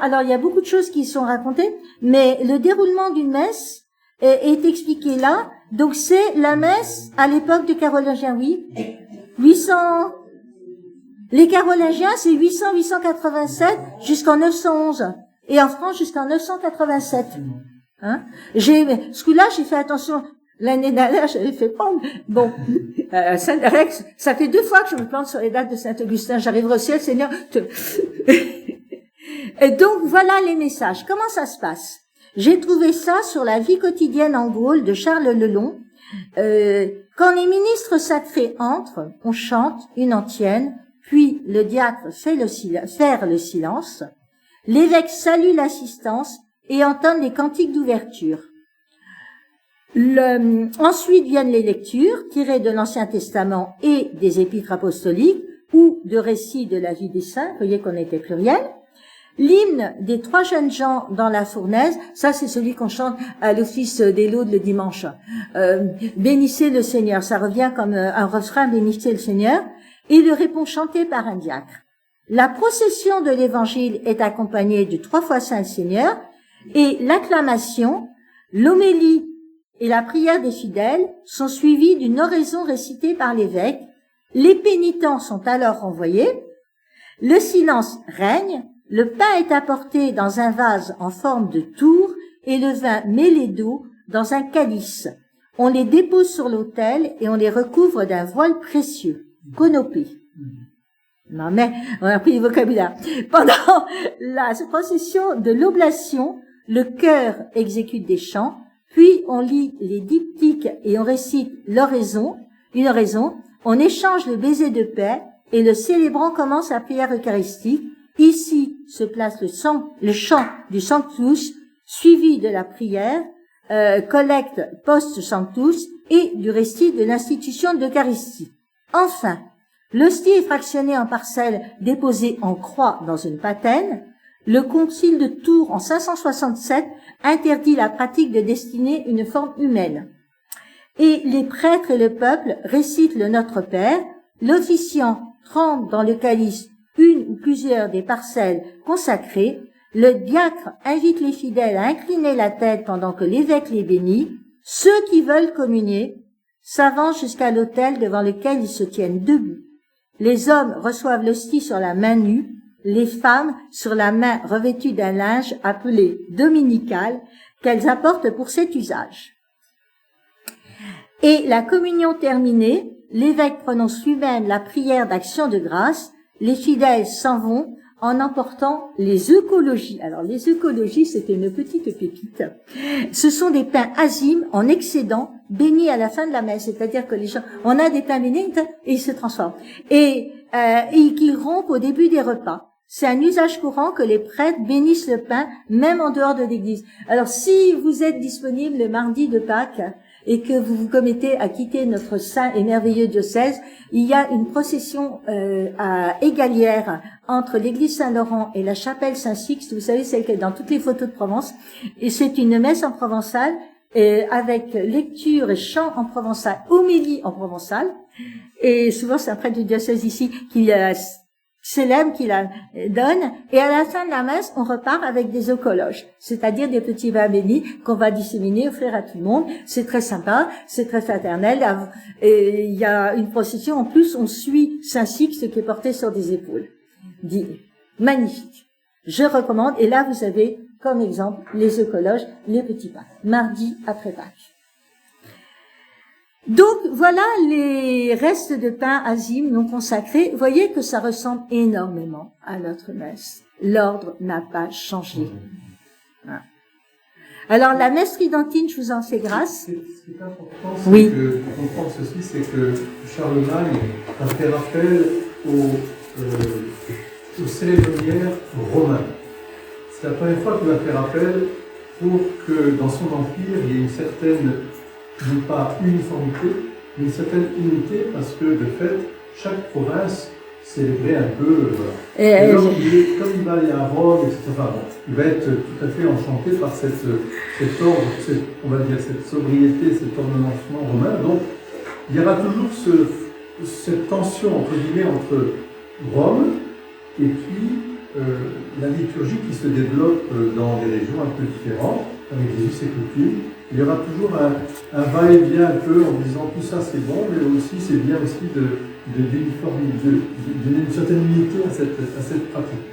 Alors, il y a beaucoup de choses qui sont racontées, mais le déroulement d'une messe est expliqué là. Donc, c'est la messe à l'époque des Carolingiens, oui. 800, les Carolingiens, c'est 800-887 jusqu'en 911. Et en France jusqu'en 987. Hein? Ce coup-là, j'ai fait attention. L'année dernière, j'avais fait prendre. Bon, Saint-Rex, ça fait 2 fois que je me plante sur les dates de Saint-Augustin. J'arriverai au ciel, Seigneur. Et donc, voilà les messages. Comment ça se passe? J'ai trouvé ça sur la vie quotidienne en Gaule de Charles Lelong. Quand les ministres sacrés entrent, on chante une antienne, puis le diacre fait faire le silence. L'évêque salue l'assistance et entame les cantiques d'ouverture. Ensuite viennent les lectures tirées de l'Ancien Testament et des épîtres apostoliques ou de récits de la vie des saints. Vous voyez qu'on était pluriel. L'hymne des 3 jeunes gens dans la fournaise, ça c'est celui qu'on chante à l'office des laudes le dimanche. Bénissez le Seigneur, ça revient comme un refrain, bénissez le Seigneur, et le répond chanté par un diacre. La procession de l'évangile est accompagnée du 3 fois Saint Seigneur et l'acclamation, l'homélie et la prière des fidèles sont suivies d'une oraison récitée par l'évêque. Les pénitents sont alors renvoyés. Le silence règne. Le pain est apporté dans un vase en forme de tour et le vin mêlé d'eau dans un calice. On les dépose sur l'autel et on les recouvre d'un voile précieux, conopé. Non, mais on a pris le vocabulaire. Pendant la procession de l'oblation, le chœur exécute des chants, puis on lit les diptyques et on récite une oraison, on échange le baiser de paix et le célébrant commence la prière eucharistique. Ici se place le chant du Sanctus, suivi de la prière, collecte post-Sanctus et du récit de l'institution de l'Eucharistie. Enfin, l'hostie est fractionnée en parcelles déposées en croix dans une patène. Le concile de Tours en 567 interdit la pratique de destiner une forme humaine. Et les prêtres et le peuple récitent le Notre Père. L'officiant trempe dans le calice une ou plusieurs des parcelles consacrées. Le diacre invite les fidèles à incliner la tête pendant que l'évêque les bénit. Ceux qui veulent communier s'avancent jusqu'à l'autel devant lequel ils se tiennent debout. Les hommes reçoivent l'hostie sur la main nue, les femmes sur la main revêtue d'un linge appelé dominical qu'elles apportent pour cet usage. Et la communion terminée, l'évêque prononce lui-même la prière d'action de grâce. Les fidèles s'en vont en emportant les œcologies. Alors, les œcologies, c'était une petite pépite. Ce sont des pains azimes en excédent, bénis à la fin de la messe. C'est-à-dire que les gens, on a des pains bénis et ils se transforment. Et qui rompent au début des repas. C'est un usage courant que les prêtres bénissent le pain, même en dehors de l'église. Alors, si vous êtes disponible le mardi de Pâques, et que vous vous commettez à quitter notre saint et merveilleux diocèse, il y a une procession à Égalière entre l'église Saint-Laurent et la chapelle Saint-Sixte, vous savez, celle qui est dans toutes les photos de Provence, et c'est une messe en provençal, avec lecture et chant en provençal, homélie en provençal, et souvent c'est un prêtre du diocèse ici qui célèbre, qui la donne, et à la fin de la messe, on repart avec des eucologes, c'est-à-dire des petits vins bénis qu'on va disséminer, offrir à tout le monde. C'est très sympa, c'est très fraternel, et il y a une procession, en plus, on suit Saint-Sixte qui est porté sur des épaules. Dit, magnifique. Je recommande, et là vous avez, comme exemple, les eucologes, les petits pains, mardi après Pâques. Donc, voilà les restes de pain azime non consacrés. Vous voyez que ça ressemble énormément à notre messe. L'ordre n'a pas changé. Voilà. Alors, la messe tridentine, je vous en fais grâce. Ce qui est important, c'est oui. que, pour comprendre ceci, c'est que Charlemagne a fait rappel aux cérémoniaires romains. C'est la première fois qu'il a fait rappel pour que dans son empire, il y ait une certaine, non pas uniformité, mais une certaine unité, parce que de fait, chaque province célébrait un peu. Voilà. Et alors, comme il va aller à Rome, etc., il va être tout à fait enchanté par cet ordre, on va dire cette sobriété, cet ornementement romain. Donc, il y aura toujours cette tension entre guillemets entre Rome et puis la liturgie qui se développe dans des régions un peu différentes, avec des us et coutumes. Il y aura toujours un va-et-vient un peu en disant tout ça c'est bon, mais aussi c'est bien aussi d'une certaine unité à cette pratique.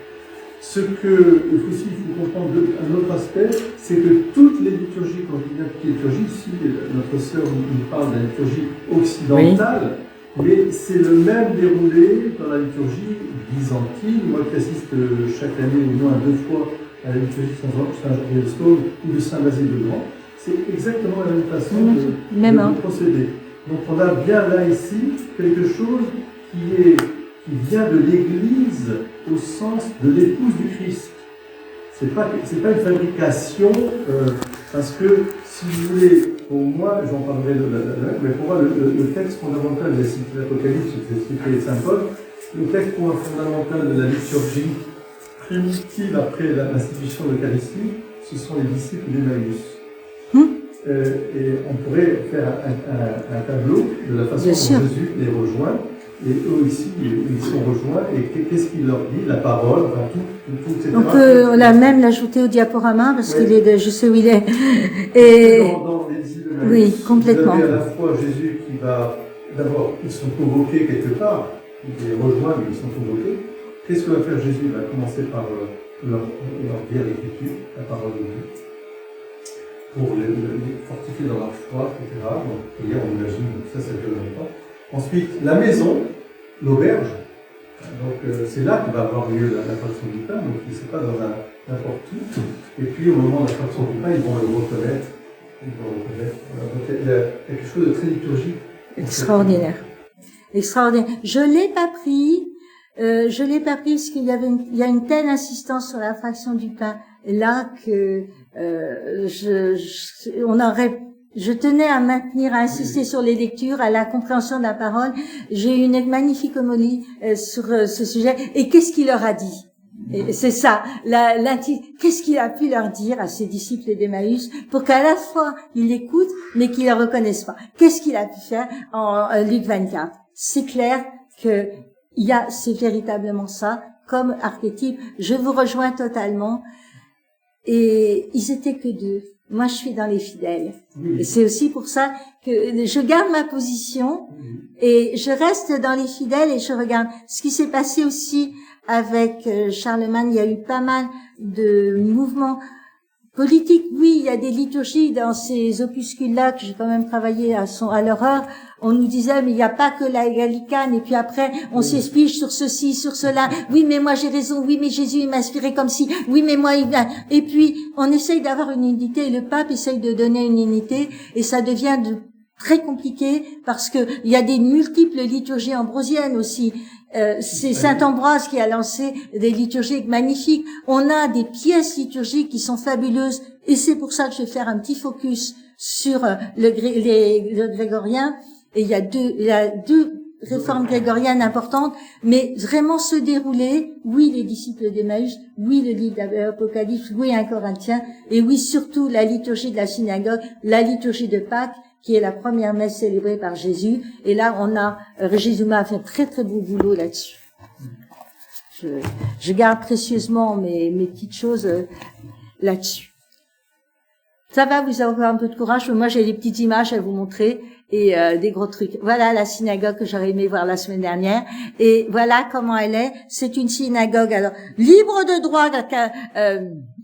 Ce que il faut comprendre un autre aspect, c'est que toutes les liturgies, quand on dit liturgie, ici notre sœur nous parle de la liturgie occidentale, oui. Mais c'est le même déroulé dans la liturgie byzantine. Moi qui assiste chaque année au moins 2 fois à la liturgie de Saint-Jean-Chrysostome ou de Saint-Basile de Grand, c'est exactement la même façon de procéder. Donc on a bien là ici quelque chose qui vient de l'Église au sens de l'épouse du Christ. C'est pas une fabrication, parce que si vous voulez, pour moi, j'en parlerai mais pour moi le texte fondamental de l'Apocalypse, c'est cité Saint Paul, le texte fondamental de la liturgie primitive après l'institution de l'Eucharistie, ce sont les disciples d'Emmaüs. Et on pourrait faire un tableau de la façon dont Jésus les rejoint, et eux ici, ils sont rejoints, et qu'est-ce qu'il leur dit, la parole, enfin tout, etc. On peut même l'ajouter au diaporama, parce qu'il est je sais où il est. Et dans les disciples d'Emmaüs, oui, complètement. Vous avez à la fois Jésus qui va, d'abord, ils sont convoqués quelque part, ils les rejoignent, mais ils sont convoqués. Qu'est-ce que va faire Jésus? Il va commencer par leur dire l'Écriture, la parole de Dieu, pour les fortifier dans leur foi, etc. Donc, on imagine que ça dure longtemps. Ensuite, la maison, l'auberge, donc c'est là que va avoir lieu la fraction du pain, donc c'est pas dans n'importe où. Et puis au moment de la fraction du pain, ils vont le reconnaître. Voilà. Donc il y a quelque chose de très liturgique. Extraordinaire. Extraordinaire. Je l'ai pas pris parce qu'il y a une telle insistance sur la fraction du pain là que je tenais à insister sur les lectures, à la compréhension de la parole. J'ai eu une magnifique homélie sur ce sujet. Et qu'est-ce qu'il leur a dit? Et c'est ça, qu'est-ce qu'il a pu leur dire à ses disciples d'Emmaüs pour qu'à la fois ils l'écoutent, mais qu'ils ne le reconnaissent pas? Qu'est-ce qu'il a pu faire en Luc 24? C'est clair que c'est véritablement ça, comme archétype. Je vous rejoins totalement. Et ils étaient que 2. Moi, je suis dans les fidèles. Et c'est aussi pour ça que je garde ma position et je reste dans les fidèles et je regarde ce qui s'est passé aussi avec Charlemagne. Il y a eu pas mal de mouvements Politique, oui, il y a des liturgies dans ces opuscules-là que j'ai quand même travaillé à leur heure. On nous disait, mais il n'y a pas que la Gallicane, et puis après, on s'explique sur ceci, sur cela. Oui, mais moi j'ai raison. Oui, mais Jésus, il m'a inspiré comme si. Oui, mais moi, et puis, on essaye d'avoir une unité, et le pape essaye de donner une unité, et ça devient très compliqué, parce que il y a des multiples liturgies ambrosiennes aussi. C'est Saint Ambroise qui a lancé des liturgies magnifiques. On a des pièces liturgiques qui sont fabuleuses, et c'est pour ça que je vais faire un petit focus sur le grégorien. Et il y a deux réformes grégoriennes importantes, mais vraiment se dérouler, oui, les disciples d'Emmaüs, oui, le livre d'Apocalypse, oui, 1 Corinthiens, et oui, surtout la liturgie de la synagogue, la liturgie de Pâques, qui est la première messe célébrée par Jésus. Et là, Régis Zouma a fait un très très beau boulot là-dessus. Je garde précieusement mes petites choses là-dessus. Ça va vous avoir un peu de courage, mais moi j'ai des petites images à vous montrer et des gros trucs. Voilà la synagogue que j'aurais aimé voir la semaine dernière, et voilà comment elle est. C'est une synagogue alors libre de droit.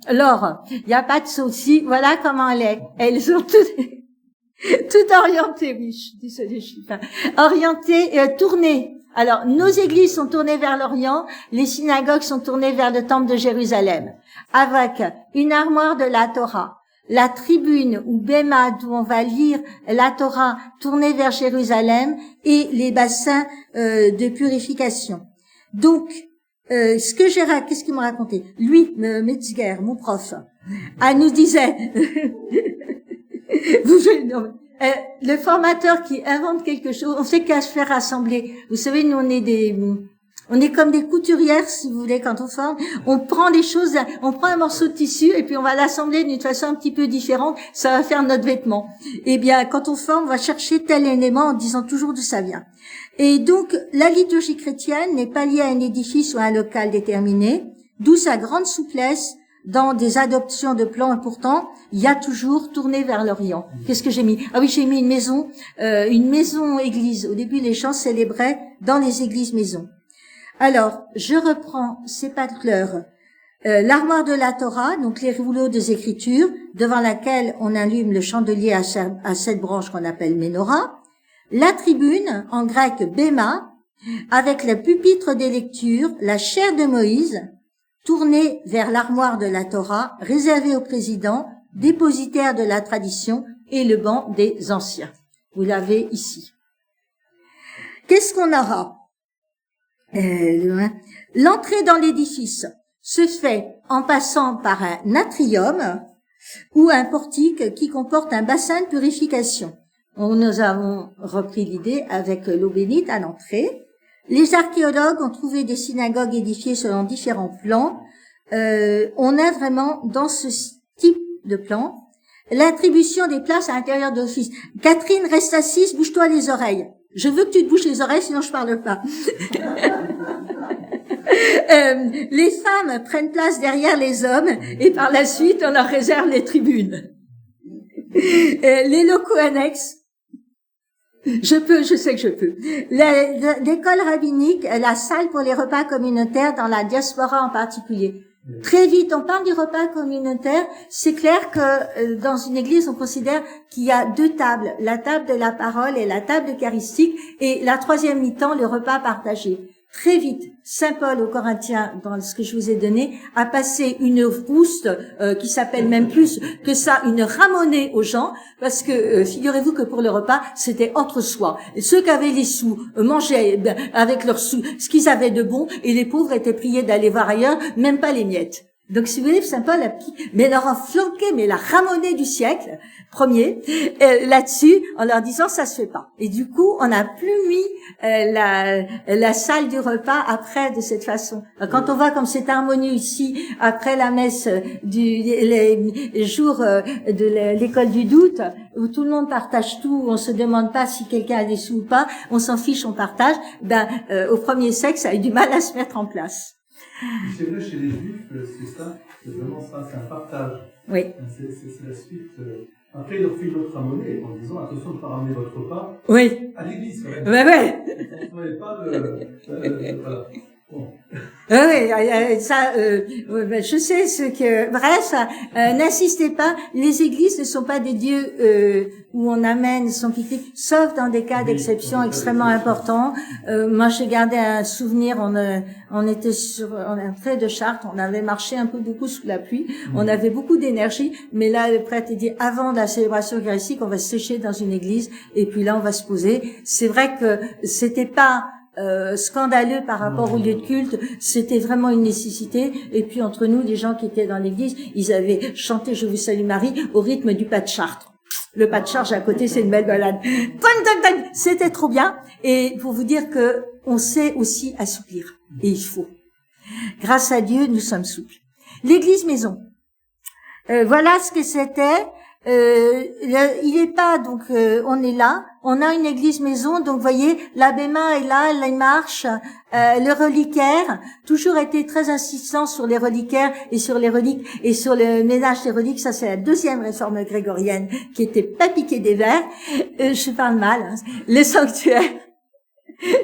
Laure, il n'y a pas de souci. Voilà comment elle est. Elles sont toutes orientées. Oui, je suis désolée, je suis pas orientées et tournées. Alors, nos églises sont tournées vers l'Orient, les synagogues sont tournées vers le temple de Jérusalem, avec une armoire de la Torah. La tribune ou Béma d'où on va lire la Torah tournée vers Jérusalem, et les bassins de purification. Donc, qu'est-ce qu'il m'a raconté? Lui, Metzger, mon prof, nous disait, le formateur qui invente quelque chose, on sait qu'à se faire rassembler. Vous savez, nous on est comme des couturières, si vous voulez, quand on forme. On prend des choses, on prend un morceau de tissu et puis on va l'assembler d'une façon un petit peu différente. Ça va faire notre vêtement. Eh bien, quand on forme, on va chercher tel élément en disant toujours d'où ça vient. Et donc, la liturgie chrétienne n'est pas liée à un édifice ou à un local déterminé, d'où sa grande souplesse dans des adoptions de plans. Et pourtant, il y a toujours tourné vers l'Orient. Qu'est-ce que j'ai mis? Ah oui, j'ai mis une maison église. Au début, les gens célébraient dans les églises maisons. Alors, je reprends, c'est pas de l'heure. L'armoire de la Torah, donc les rouleaux des Écritures, devant laquelle on allume le chandelier à 7 branches qu'on appelle Ménorah. La tribune, en grec Béma, avec le pupitre des lectures, la chaire de Moïse, tournée vers l'armoire de la Torah, réservée au président, dépositaire de la tradition, et le banc des anciens. Vous l'avez ici. Qu'est-ce qu'on aura? L'entrée dans l'édifice se fait en passant par un atrium ou un portique qui comporte un bassin de purification. Nous avons repris l'idée avec l'eau bénite à l'entrée. Les archéologues ont trouvé des synagogues édifiées selon différents plans. On a vraiment dans ce type de plan l'attribution des places à l'intérieur de l'office. Catherine, reste assise, bouge-toi les oreilles. Je veux que tu te bouges les oreilles, sinon je parle pas. Les femmes prennent place derrière les hommes et par la suite, on leur réserve les tribunes. Les locaux annexes. Je sais que je peux. L'école rabbinique, la salle pour les repas communautaires dans la diaspora en particulier. Très vite, on parle du repas communautaire. C'est clair que dans une église, on considère qu'il y a 2 tables, la table de la parole et la table eucharistique, et la troisième mi-temps, le repas partagé. Très vite, Saint Paul aux Corinthiens, dans ce que je vous ai donné, a passé une rouste qui s'appelle même plus que ça, une ramonée aux gens, parce que figurez-vous que pour le repas, c'était entre soi. Et ceux qui avaient les sous mangeaient avec leurs sous ce qu'ils avaient de bon, et les pauvres étaient priés d'aller voir ailleurs, même pas les miettes. Donc, si vous voulez, Saint Paul mais leur a flanqué, mais la ramonée du siècle, premier, là-dessus, en leur disant, ça se fait pas. Et du coup, on n'a plus mis la salle du repas après de cette façon. Quand on voit comme c'est harmonieux ici, après la messe les jours de l'école du doute, où tout le monde partage tout, on se demande pas si quelqu'un a des sous ou pas, on s'en fiche, on partage, au premier siècle, ça a eu du mal à se mettre en place. C'est vrai, chez les Juifs, c'est ça, c'est vraiment ça, c'est un partage. Oui. C'est la suite. Après, il leur fait une autre ramonée en disant attention de ne pas ramener votre repas oui. à l'église quand même. Ouais. Vous ne pas voilà. Bon. Oui, ça, je sais ce que. Bref, n'insistez pas. Les églises ne sont pas des lieux où on amène son pique-nique, sauf dans des cas d'exception extrêmement importants. Moi, j'ai gardé un souvenir. On était sur un trait de Chartres. On avait marché un peu beaucoup sous la pluie. On avait beaucoup d'énergie, mais là, le prêtre a dit avant la célébration eucharistique, on va se sécher dans une église, et puis là, on va se poser. C'est vrai que c'était pas scandaleux par rapport au lieu de culte, c'était vraiment une nécessité. Et puis entre nous, les gens qui étaient dans l'église, ils avaient chanté Je vous salue Marie au rythme du pas de Chartres. Le pas de Chartres à côté, c'est une belle balade. C'était trop bien. Et pour vous dire que on sait aussi assouplir, et il faut. Grâce à Dieu, nous sommes souples. L'église maison. Voilà ce que c'était. Il est pas, donc on est là, on a une église maison, donc vous voyez, l'abbé Main est là, les marches, le reliquaire, toujours été très insistant sur les reliquaires et sur les reliques et sur le ménage des reliques. Ça, c'est la deuxième réforme grégorienne qui était pas piquée des verres. Je parle mal, hein. Le sanctuaire,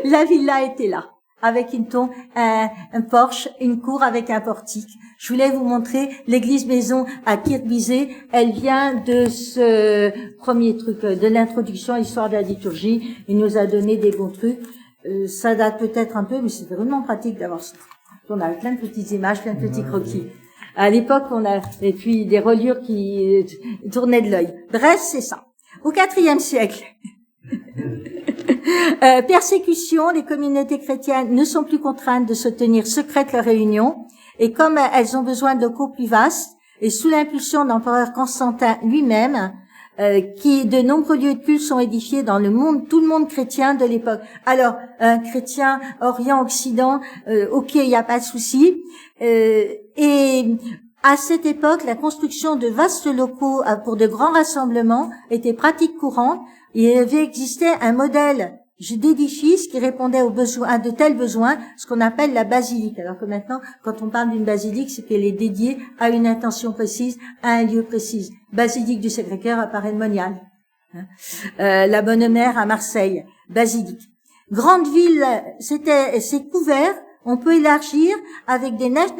la villa était là, avec une tombe, un porche, une cour avec un portique. Je voulais vous montrer l'église maison à Kirkbizet. Elle vient de ce premier truc, de l'introduction à l'histoire de la liturgie. Il nous a donné des bons trucs. Ça date peut-être un peu, mais c'est vraiment pratique d'avoir ça. On a plein de petites images, plein de petits croquis. À l'époque, et puis des reliures qui tournaient de l'œil. Bref, c'est ça. Au IVe siècle. Persécution, les communautés chrétiennes ne sont plus contraintes de se tenir secrètes leurs réunions, et comme elles ont besoin de locaux plus vastes, et sous l'impulsion de l'empereur Constantin lui-même, de nombreux lieux de culte sont édifiés dans le monde, tout le monde chrétien de l'époque. Alors, un chrétien Orient-Occident, ok, il n'y a pas de souci. Et à cette époque, la construction de vastes locaux pour de grands rassemblements était pratique courante. Il avait existé un modèle d'édifice qui répondait aux besoins, à de tels besoins, ce qu'on appelle la basilique. Alors que maintenant, quand on parle d'une basilique, c'est qu'elle est dédiée à une intention précise, à un lieu précis. Basilique du Sacré-Cœur à Paray-le-Monial. La Bonne Mère à Marseille. Basilique. Grande ville, c'est couvert. On peut élargir avec des nefs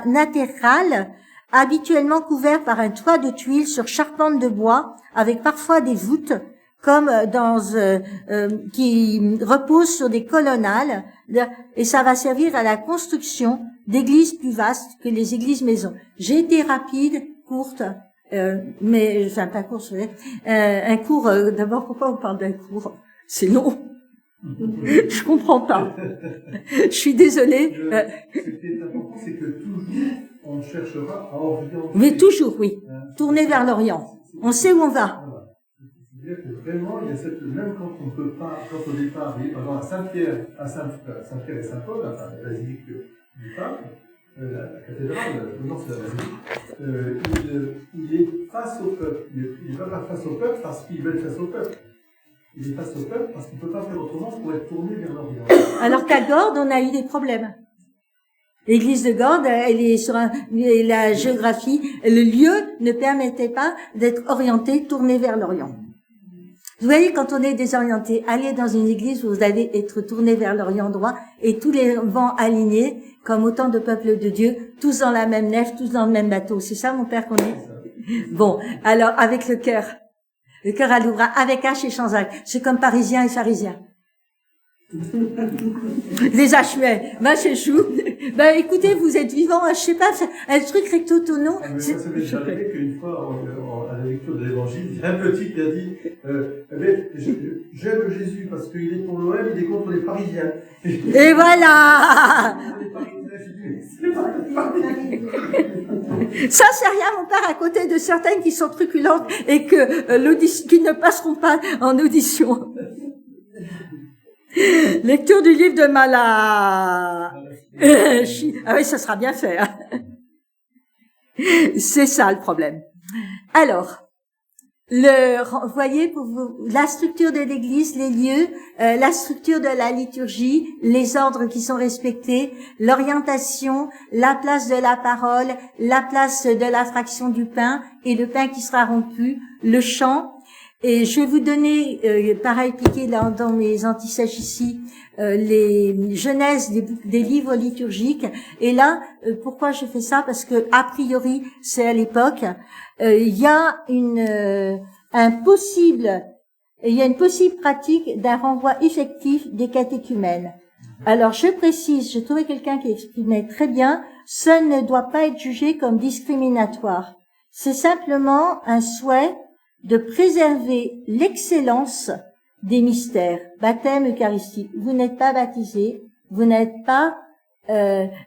latérales, habituellement couverts par un toit de tuiles sur charpente de bois, avec parfois des voûtes, comme qui repose sur des colonnades, et ça va servir à la construction d'églises plus vastes que les églises maisons. J'ai été rapide, courte, mais enfin pas courte, un cours. D'abord, pourquoi on parle d'un cours? C'est long. Je comprends pas. Je suis désolée. Ce qui est important, c'est que toujours on cherchera à orienter. Mais toujours, oui. Tourner vers l'Orient. On sait où on va. C'est-à-dire que vraiment, il y a cette, même quand on ne peut pas, quand au départ, par exemple à Saint-Pierre, Saint-Pierre et Saint-Paul, enfin, la basilique du pape, la cathédrale, non, c'est la basilique, il est face au peuple. Il n'est pas face au peuple parce qu'il veut être face au peuple. Il est face au peuple parce qu'il ne peut pas faire autrement pour être tourné vers l'Orient. Alors qu'à Gordes, on a eu des problèmes. L'église de Gordes, elle est sur la géographie, le lieu ne permettait pas d'être orienté, tourné vers l'Orient. Vous voyez, quand on est désorienté, allez dans une église où vous allez être tourné vers l'Orient droit et tous les vents alignés, comme autant de peuples de Dieu, tous dans la même nef, tous dans le même bateau. C'est ça, mon père, qu'on dit? Bon, alors, avec le cœur à l'ouvrage, avec H et Chanzac. C'est comme Parisiens et Pharisiens. Les Hachemets, Chou. Ben, écoutez, vous êtes vivants, je sais pas, un truc recto-tono. Ah, mais ça m'est déjà arrivé qu'une fois, à la lecture de l'évangile, il y a un petit qui a dit, j'aime Jésus parce qu'il est pour l'OM, il est contre les Parisiens. Et voilà! Ça, c'est rien, mon père, à côté de certaines qui sont truculentes et qui ne passeront pas en audition. Lecture du livre de Ah oui, ça sera bien fait. Hein. C'est ça le problème. Alors, vous voyez, pour vous, la structure de l'Église, les lieux, la structure de la liturgie, les ordres qui sont respectés, l'orientation, la place de la parole, la place de la fraction du pain et le pain qui sera rompu, le chant. Et je vais vous donner, pareil piqué là dans mes antisèches ici, les genèses des livres liturgiques. Et là, pourquoi je fais ça? Parce que a priori, c'est à l'époque, il y a une possible pratique d'un renvoi effectif des catéchumènes. Alors, je précise, j'ai trouvé quelqu'un qui exprimait très bien, ça ne doit pas être jugé comme discriminatoire. C'est simplement un souhait de préserver l'excellence des mystères, baptême, Eucharistie. Vous n'êtes pas baptisé, vous n'êtes pas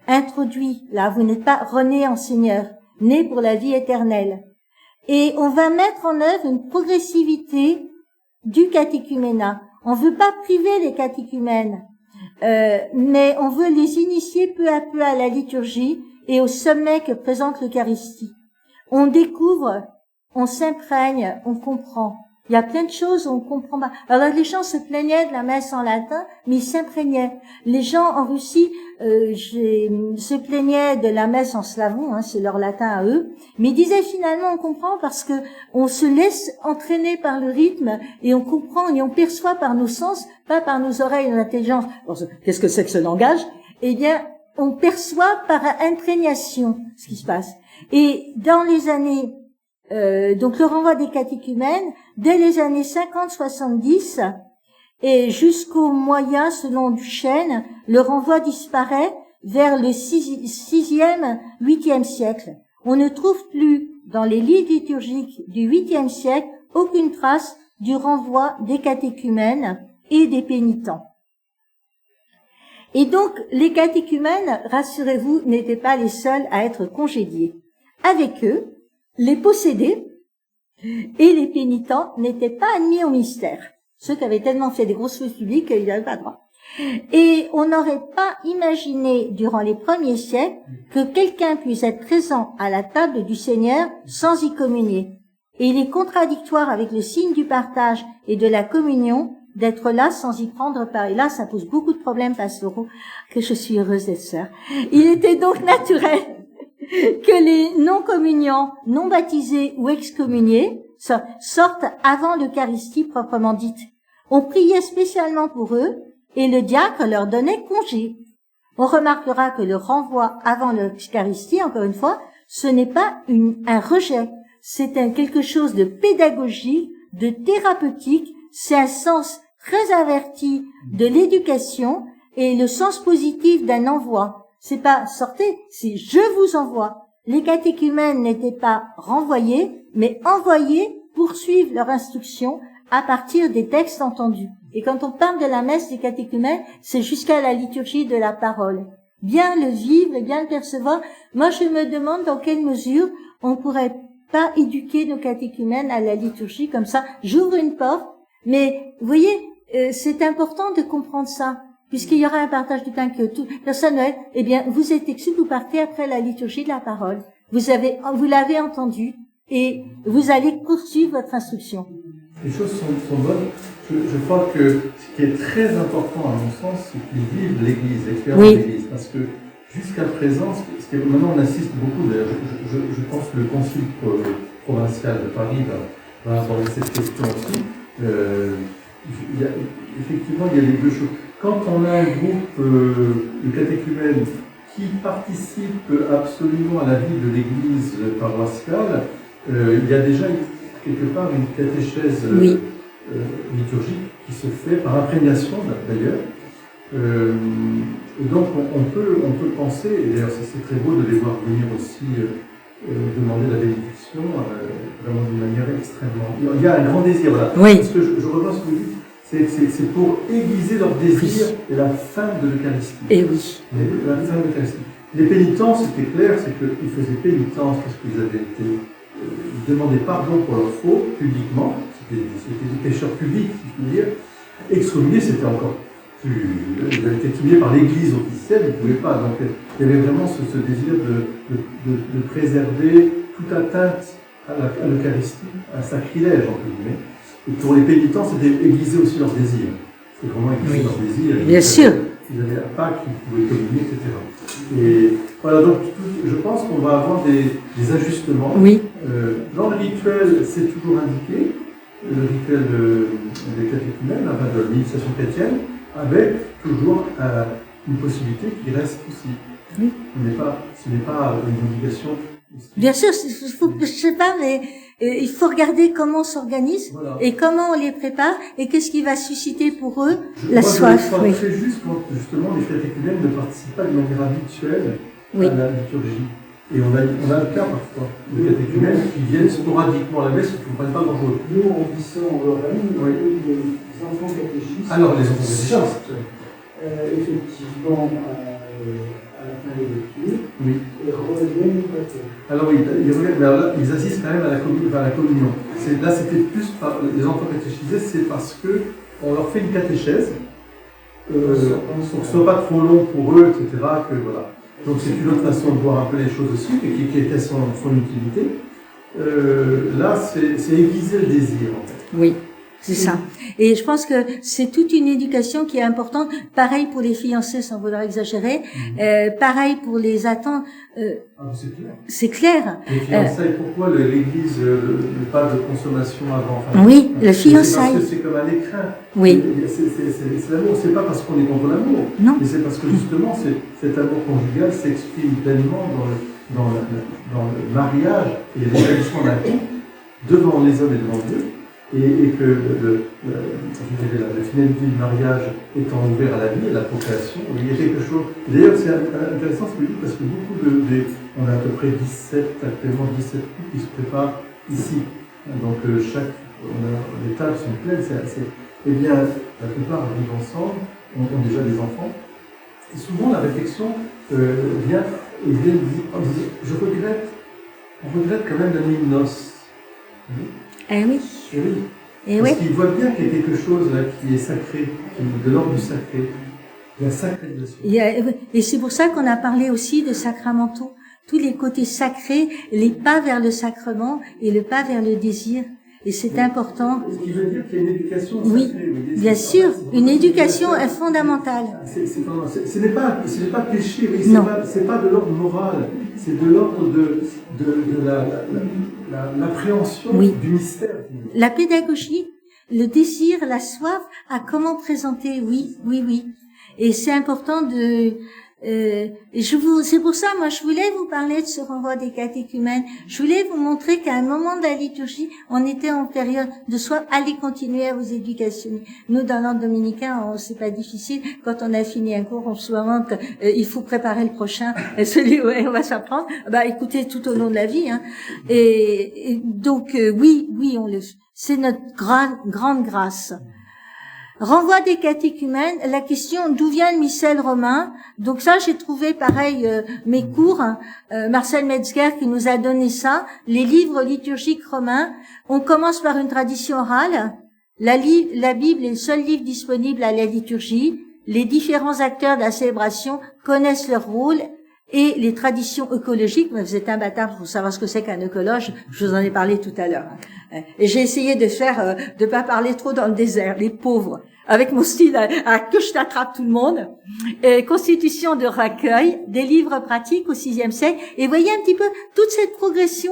introduit là, vous n'êtes pas rené en Seigneur, né pour la vie éternelle. Et on va mettre en œuvre une progressivité du catéchuménat. On veut pas priver les catéchumènes, mais on veut les initier peu à peu à la liturgie et au sommet que présente l'Eucharistie. On découvre, on s'imprègne, on comprend. Il y a plein de choses, on comprend pas. Alors les gens se plaignaient de la messe en latin, mais ils s'imprégnaient. Les gens en Russie se plaignaient de la messe en slavon, hein, c'est leur latin à eux, mais ils disaient finalement on comprend parce que on se laisse entraîner par le rythme et on comprend et on perçoit par nos sens, pas par nos oreilles et notre intelligence. Qu'est-ce que c'est que ce langage? Eh bien, on perçoit par imprégnation ce qui se passe. Et dans les années donc le renvoi des catéchumènes, dès les années 50-70 et jusqu'au moyen, selon Duchesne, le renvoi disparaît vers le 6e, 8e siècle. On ne trouve plus dans les livres liturgiques du 8e siècle aucune trace du renvoi des catéchumènes et des pénitents. Et donc, les catéchumènes, rassurez-vous, n'étaient pas les seuls à être congédiés. Avec eux, les possédés et les pénitents n'étaient pas admis au mystère. Ceux qui avaient tellement fait des grosses fêtes publiques qu'ils n'avaient pas droit. Et on n'aurait pas imaginé, durant les premiers siècles, que quelqu'un puisse être présent à la table du Seigneur sans y communier. Et il est contradictoire avec le signe du partage et de la communion d'être là sans y prendre part. Et là, ça pose beaucoup de problèmes pastoraux, que je suis heureuse d'être sœur. Il était donc naturel que les non-communiants, non baptisés ou excommuniés sortent avant l'Eucharistie proprement dite. On priait spécialement pour eux et le diacre leur donnait congé. On remarquera que le renvoi avant l'Eucharistie, encore une fois, ce n'est pas un rejet, c'est quelque chose de pédagogique, de thérapeutique, c'est un sens très averti de l'éducation et le sens positif d'un envoi. C'est pas sortez, c'est je vous envoie. Les catéchumènes n'étaient pas renvoyés, mais envoyés pour suivre leur instruction à partir des textes entendus. Et quand on parle de la messe des catéchumènes, c'est jusqu'à la liturgie de la parole. Bien le vivre et bien le percevoir. Moi, je me demande dans quelle mesure on pourrait pas éduquer nos catéchumènes à la liturgie comme ça. J'ouvre une porte, mais vous voyez, c'est important de comprendre ça. Puisqu'il y aura un partage du pain que tout personne Noël, eh bien, vous êtes exclus, vous partez après la liturgie de la parole. Vous l'avez entendu et vous allez poursuivre votre instruction. Les choses sont bonnes. Je crois que ce qui est très important à mon sens, c'est qu'ils vivent l'Église, l'expérience de l'Église. Parce que jusqu'à présent, maintenant on insiste beaucoup, d'ailleurs, je pense que le concile provincial de Paris va aborder cette question aussi. Effectivement, il y a les deux choses. Quand on a un groupe de catéchumènes qui participe absolument à la vie de l'église paroissiale, il y a déjà quelque part une catéchèse liturgique qui se fait par imprégnation d'ailleurs. Et donc on peut penser, et d'ailleurs c'est très beau de les voir venir aussi demander la bénédiction, vraiment d'une manière extrêmement... Il y a un grand désir, voilà. Oui. Parce que je revois ce que vous dites. C'est pour aiguiser leur désir et la fin de l'Eucharistie. Et oui. La fin de l'Eucharistie. Les pénitents, c'était clair, c'est qu'ils faisaient pénitence parce qu'ils avaient été... ils demandaient pardon pour leurs fautes publiquement. C'était des pécheurs publics, si je puis dire. Excommuniés, c'était encore plus... Ils avaient été excommuniés par l'Église officielle, ils ne pouvaient pas. Donc il y avait vraiment ce désir de préserver toute atteinte à l'Eucharistie, un sacrilège, entre guillemets. Et pour les pénitents, c'était aiguiser aussi leur désir. C'était vraiment aiguiser leur désir. Bien sûr. Ils avaient un Pâques, ils pouvaient communier, etc. Et voilà, donc je pense qu'on va avoir des ajustements. Oui. Dans le rituel, c'est toujours indiqué. le rituel des catéchumènes, enfin de l'initiation chrétienne, avec toujours une possibilité qui reste aussi. Oui. Ce n'est pas une obligation. Bien sûr, je sais pas, mais il faut regarder comment on s'organise Voilà. et comment on les prépare et qu'est-ce qui va susciter pour eux Moi, la soif. Je Oui. c'est juste quand justement les catéchumènes ne participent pas de manière habituelle Oui. à la liturgie. Et on a le cas parfois de catéchumènes qui viennent sporadiquement à la messe et qui ne comprennent pas grand-chose. Nous, on dit ça en Lorraine, Oui. les enfants catéchistes. Alors, les enfants catéchistes. Effectivement, à la fin des lectures, Oui. et reviennent au pater. Alors oui, ils reviennent, mais alors là, ils assistent quand même à la communion. Là, c'était plus par les enfants catéchisés, c'est parce que on leur fait une catéchèse, pour que ce soit pas trop long pour eux, etc. Que voilà. Donc c'est une autre façon de voir un peu les choses aussi, et qui était son utilité. Là, c'est aiguiser le désir, en fait. Oui, c'est ça. Et je pense que c'est toute une éducation qui est importante. Pareil pour les fiancés, sans vouloir exagérer. Pareil pour les attentes. C'est clair. C'est clair. Les fiançailles, pourquoi l'Église ne pas de consommation avant? Enfin, oui, le fiançailles. Parce que c'est comme un écrin. Oui. C'est l'amour. C'est pas parce qu'on est contre l'amour. Non. Mais c'est parce que justement, cet amour conjugal s'exprime pleinement dans le mariage et l'établissement d'un couple devant les hommes et devant Dieu. Et que la finalité du mariage étant ouvert à la vie et à la procréation, il y a quelque chose. D'ailleurs, c'est intéressant ce que vous dites parce que beaucoup on a à peu près 17 couples qui se préparent ici. Donc les tables sont pleines, eh bien, la plupart vivent ensemble, ont déjà des enfants. Et souvent, la réflexion vient et dire, on regrette quand même donner une noce. Eh oui. Et oui. Et parce oui. qu'ils voient bien qu'il y a quelque chose là qui est sacré, de l'ordre du sacré, la sacralisation. Et c'est pour ça qu'on a parlé aussi de sacramentaux, tous les côtés sacrés, les pas vers le sacrement et le pas vers le désir. Et c'est important. Ce qui veut dire qu'il y a une éducation oui, sacrée. Oui, bien sûr, une éducation est fondamentale. Ce n'est pas péché, oui, c'est pas de l'ordre moral, c'est de l'ordre de l'appréhension oui. du mystère. La pédagogie, le désir, la soif, à comment présenter, oui. Et c'est important de... c'est pour ça, moi, je voulais vous parler de ce renvoi des catéchumènes. Je voulais vous montrer qu'à un moment de la liturgie, on était en période de soif. Allez continuer à vous éducationner. Nous, dans l'ordre dominicain, c'est pas difficile. Quand on a fini un cours, on se demande il faut préparer le prochain, celui où on va s'apprendre. Écoutez, tout au long de la vie, hein. Et donc, oui, c'est notre grande grâce. Renvoi des catéchumènes, la question d'où vient le missel romain. Donc ça, j'ai trouvé pareil mes cours, Marcel Metzger qui nous a donné ça, les livres liturgiques romains. On commence par une tradition orale. La Bible est le seul livre disponible à la liturgie. Les différents acteurs de la célébration connaissent leur rôle et les traditions écologiques. Vous êtes imbattable pour savoir ce que c'est qu'un écologe. Je vous en ai parlé tout à l'heure. Et j'ai essayé de pas parler trop dans le désert, les pauvres, avec mon style à que je t'attrape tout le monde. Constitution de recueil, des livres pratiques au VIe siècle. Et voyez un petit peu toute cette progression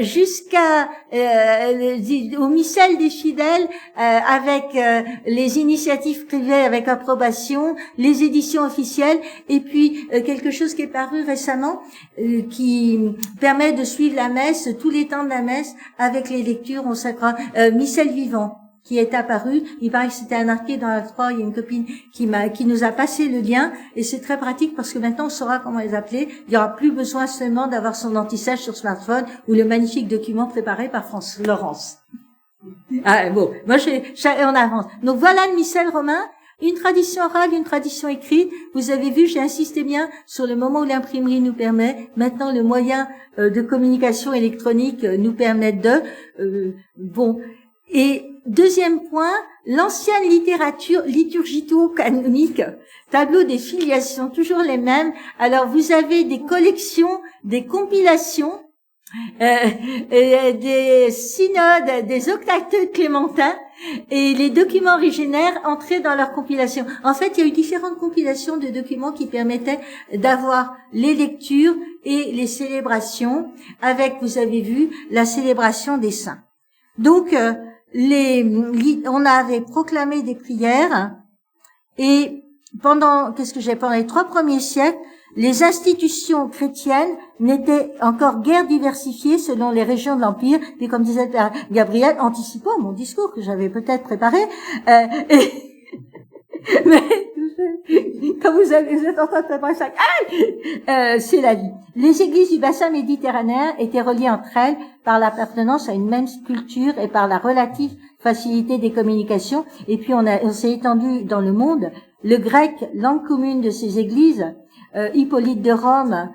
jusqu'à au missel des fidèles, avec les initiatives privées avec approbation, les éditions officielles, et puis quelque chose qui est paru récemment, qui permet de suivre la messe, tous les temps de la messe, avec les lectures, on s'accroît, missel vivant, qui est apparu. Il paraît que c'était un article dans la 3, il y a une copine qui nous a passé le lien, et c'est très pratique parce que maintenant on saura comment les appeler. Il n'y aura plus besoin seulement d'avoir son anti-sèche sur smartphone ou le magnifique document préparé par Laurence. Bon, moi on avance. Donc voilà le missel romain. Une tradition orale, une tradition écrite. Vous avez vu, j'ai insisté bien sur le moment où l'imprimerie nous permet. Maintenant, le moyen de communication électronique nous permet Et deuxième point, l'ancienne littérature liturgito-canonique, tableau des filiations, toujours les mêmes. Alors, vous avez des collections, des compilations, des synodes, des octateux clémentins, et les documents originaires entrés dans leur compilation. En fait, il y a eu différentes compilations de documents qui permettaient d'avoir les lectures et les célébrations avec, vous avez vu, la célébration des saints. Donc, on avait proclamé des prières et pendant les 3 premiers siècles, les institutions chrétiennes n'étaient encore guère diversifiées selon les régions de l'Empire. Et comme disait Père Gabriel, anticipant mon discours que j'avais peut-être préparé, mais quand vous êtes en train de préparer ça, c'est la vie. Les églises du bassin méditerranéen étaient reliées entre elles par l'appartenance à une même culture et par la relative facilité des communications. Et puis on s'est étendu dans le monde. Le grec, langue commune de ces églises, Hippolyte de Rome,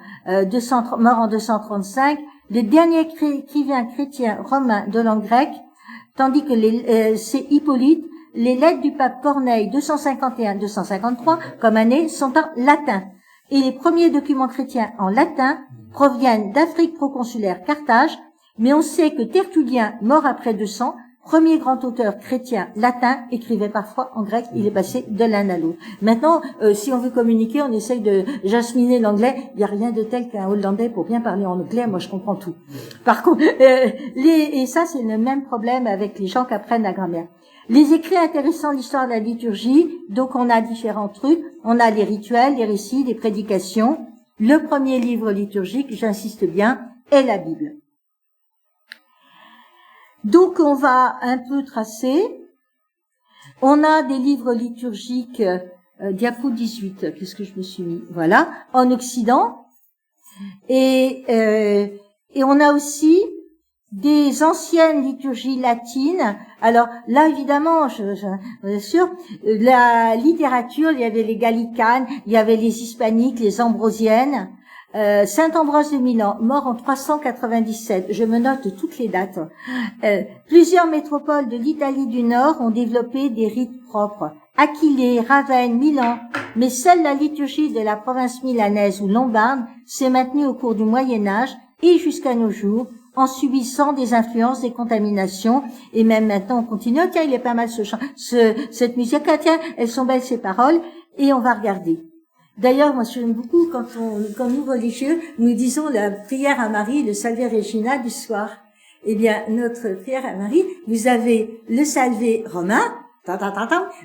mort en 235, le dernier écrivain chrétien romain de langue grecque, tandis que c'est Hippolyte, les lettres du pape Corneille 251-253 comme année sont en latin. Et les premiers documents chrétiens en latin proviennent d'Afrique proconsulaire Carthage, mais on sait que Tertullien, mort après 200, premier grand auteur chrétien latin, écrivait parfois en grec, il est passé de l'un à l'autre. Maintenant, si on veut communiquer, on essaye de jasminer l'anglais. Il n'y a rien de tel qu'un Hollandais pour bien parler en anglais, moi je comprends tout. Par contre, et ça c'est le même problème avec les gens qui apprennent la grammaire. Les écrits intéressants de l'histoire de la liturgie, donc on a différents trucs, on a les rituels, les récits, les prédications. Le premier livre liturgique, j'insiste bien, est la Bible. Donc on va un peu tracer. On a des livres liturgiques, diapo 18, qu'est-ce que je me suis mis? Voilà, en Occident. Et on a aussi des anciennes liturgies latines. Alors là, évidemment, bien sûr, la littérature, il y avait les gallicanes, il y avait les hispaniques, les ambrosiennes. Saint Ambroise de Milan, mort en 397, je me note toutes les dates. Plusieurs métropoles de l'Italie du Nord ont développé des rites propres. Aquilée, Ravenne, Milan, mais seule la liturgie de la province milanaise ou lombarde s'est maintenue au cours du Moyen-Âge et jusqu'à nos jours, en subissant des influences, des contaminations, et même maintenant on continue. Tiens, il est pas mal cette musique. Ah, tiens, elles sont belles ces paroles, et on va regarder. D'ailleurs, moi, j'aime beaucoup quand nous religieux, nous disons la prière à Marie, le Salve Regina du soir. Eh bien, notre prière à Marie, vous avez le Salve romain,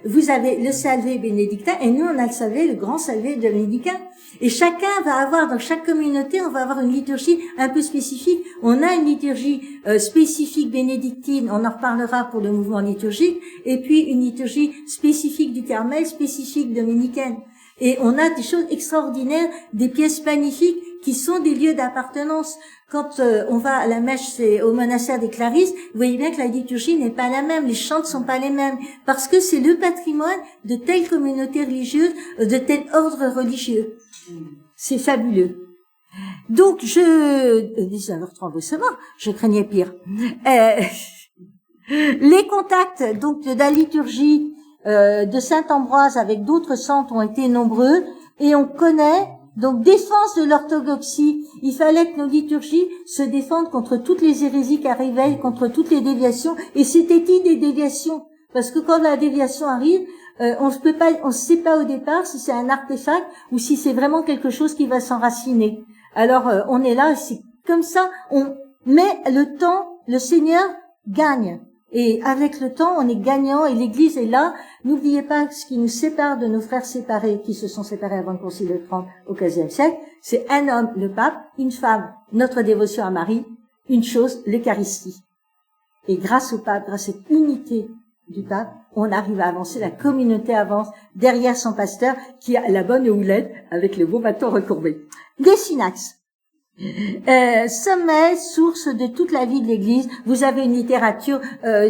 vous avez le Salve bénédictin, et nous, on a le grand Salve dominicain. Et chacun va avoir, dans chaque communauté, on va avoir une liturgie un peu spécifique. On a une liturgie spécifique bénédictine, on en reparlera pour le mouvement liturgique, et puis une liturgie spécifique du Carmel, spécifique dominicaine. Et on a des choses extraordinaires, des pièces magnifiques qui sont des lieux d'appartenance. Quand on va à la mèche, c'est au monastère des Clarisses, vous voyez bien que la liturgie n'est pas la même, les chants ne sont pas les mêmes, parce que c'est le patrimoine de telle communauté religieuse, de tel ordre religieux. C'est fabuleux. Donc, 19h30, c'est bon, je craignais pire. Les contacts, donc, de la liturgie de Saint-Ambroise avec d'autres centres ont été nombreux, et on connaît, donc, défense de l'orthodoxie. Il fallait que nos liturgies se défendent contre toutes les hérésies qui arrivaient, contre toutes les déviations, et c'était qui des déviations? Parce que quand la déviation arrive, on ne sait pas au départ si c'est un artefact ou si c'est vraiment quelque chose qui va s'enraciner. Alors, on est là, c'est comme ça, mais le temps, le Seigneur gagne. Et avec le temps, on est gagnant et l'Église est là. N'oubliez pas ce qui nous sépare de nos frères séparés qui se sont séparés avant le Concile de Trente au XVe siècle. C'est un homme, le pape, une femme, notre dévotion à Marie, une chose, l'Eucharistie. Et grâce au pape, grâce à cette unité du pape, on arrive à avancer, la communauté avance derrière son pasteur qui a la bonne houlette avec le beau bâton recourbé. Les synaxes. Sommet, source de toute la vie de l'Église. Vous avez une littérature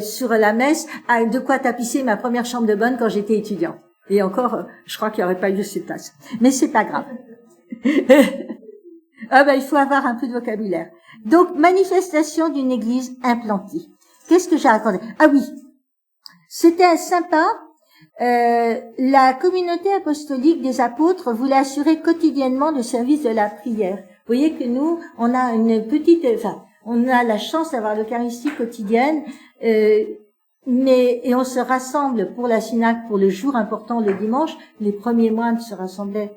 sur la messe, de quoi tapisser ma première chambre de bonne quand j'étais étudiant. Et encore, je crois qu'il n'y aurait pas eu cette place. Mais c'est pas grave. Il faut avoir un peu de vocabulaire. Donc, manifestation d'une Église implantée. Qu'est-ce que j'ai raconté? Ah oui, c'était sympa. La communauté apostolique des apôtres voulait assurer quotidiennement le service de la prière. Vous voyez que nous, on a on a la chance d'avoir l'Eucharistie quotidienne, et on se rassemble pour la synagogue, pour le jour important, le dimanche. Les premiers moines se rassemblaient,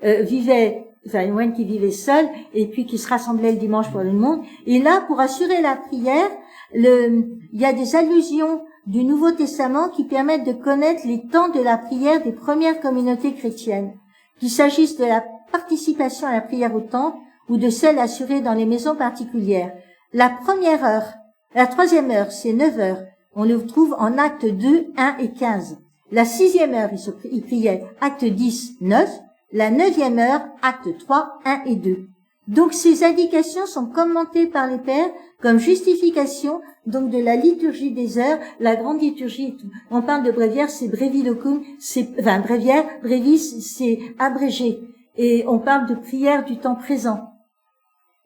les moines qui vivaient seuls, et puis qui se rassemblaient le dimanche pour le monde. Et là, pour assurer la prière, il y a des allusions du Nouveau Testament qui permettent de connaître les temps de la prière des premières communautés chrétiennes, qu'il s'agisse de la participation à la prière au temple ou de celle assurée dans les maisons particulières. La première heure, la troisième heure, c'est 9 heures. On le trouve en actes 2, 1 et 15. La sixième heure, il priait, acte 10, 9. La neuvième heure, acte 3, 1 et 2. Donc ces indications sont commentées par les pères comme justification donc de la liturgie des heures, la grande liturgie et tout. On parle de bréviaire, c'est brevilocum, bréviaire, brevis, c'est abrégé. Et on parle de prière du temps présent.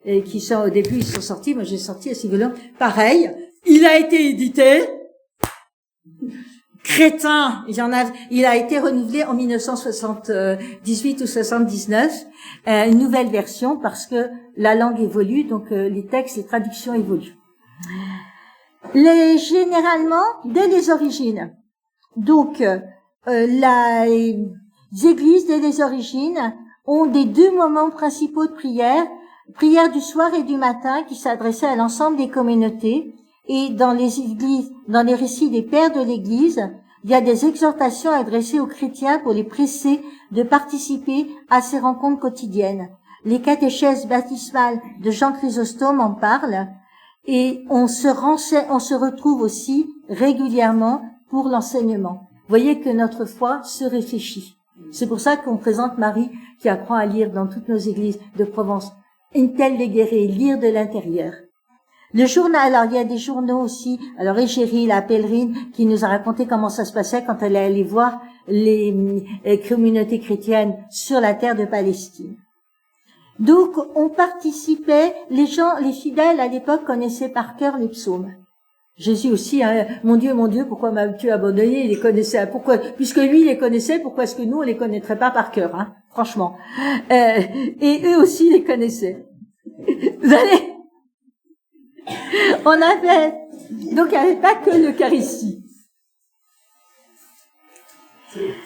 Et qui sont, au début, ils sont sortis, moi j'ai sorti à Sigolon. Pareil, il a été édité. Crétin, il a été renouvelé en 1978 ou 79, une nouvelle version parce que la langue évolue, donc les textes, les traductions évoluent. Généralement, dès les origines, donc les églises dès les origines ont des deux moments principaux de prière du soir et du matin qui s'adressaient à l'ensemble des communautés. Et dans les églises, dans les récits des pères de l'église, il y a des exhortations adressées aux chrétiens pour les presser de participer à ces rencontres quotidiennes. Les catéchèses baptismales de Jean Chrysostome en parlent et on se retrouve aussi régulièrement pour l'enseignement. Vous voyez que notre foi se réfléchit. C'est pour ça qu'on présente Marie qui apprend à lire dans toutes nos églises de Provence. Une telle léguérée, lire de l'intérieur. Le journal, alors il y a des journaux aussi. Alors Égérie, la pèlerine, qui nous a raconté comment ça se passait quand elle est allée voir les communautés chrétiennes sur la terre de Palestine. Donc on participait, les fidèles à l'époque connaissaient par cœur les psaumes. Jésus aussi, hein, mon Dieu, pourquoi m'as-tu abandonné? Il les connaissait. Pourquoi? Puisque lui il les connaissait, pourquoi est-ce que nous on les connaîtrait pas par cœur, hein? Franchement. Et eux aussi les connaissaient. Vous allez. On avait, donc il n'y avait pas que l'Eucharistie.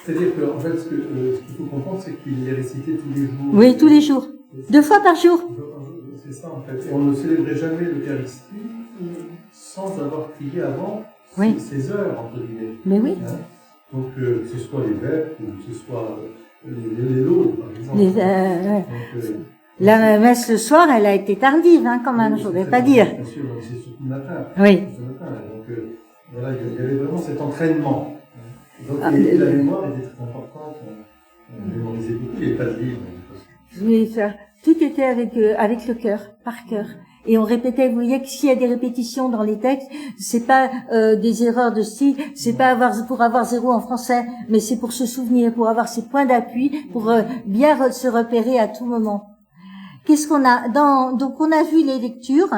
C'est-à-dire qu'en fait, ce qu'il faut comprendre, c'est qu'il les récitait tous les jours. Oui, tous les jours. 2 fois par jour. C'est ça, en fait. Et on ne célébrait jamais l'Eucharistie sans avoir prié avant ces heures, entre guillemets. Mais oui. Hein? Donc, que ce soit les vêpres ou que ce soit les laudes, par exemple. La messe le soir, elle a été tardive, hein, quand même, je voudrais pas dire. Bien sûr, c'est surtout le matin. Oui. Ce matin, donc, voilà, il y avait vraiment cet entraînement. Donc, et la mémoire était très importante. On mémorisait beaucoup, il n'y avait pas de livre. Oui, ça. Tout était avec le cœur, par cœur. Et on répétait, vous voyez que s'il y a des répétitions dans les textes, c'est pas des erreurs de style, c'est pas pour avoir 0 en français, mais c'est pour se souvenir, pour avoir ses points d'appui, pour bien se repérer à tout moment. Qu'est-ce qu'on a donc on a vu les lectures.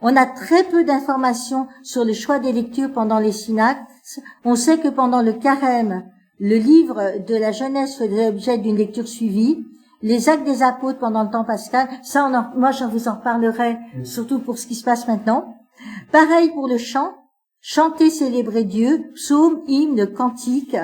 On a très peu d'informations sur le choix des lectures pendant les synaxes. On sait que pendant le carême, le livre de la Genèse faisait l'objet d'une lecture suivie. Les actes des apôtres pendant le temps pascal, ça moi je vous en reparlerai, surtout pour ce qui se passe maintenant. Pareil pour le chant, chanter, célébrer Dieu, psaumes, hymnes, cantiques,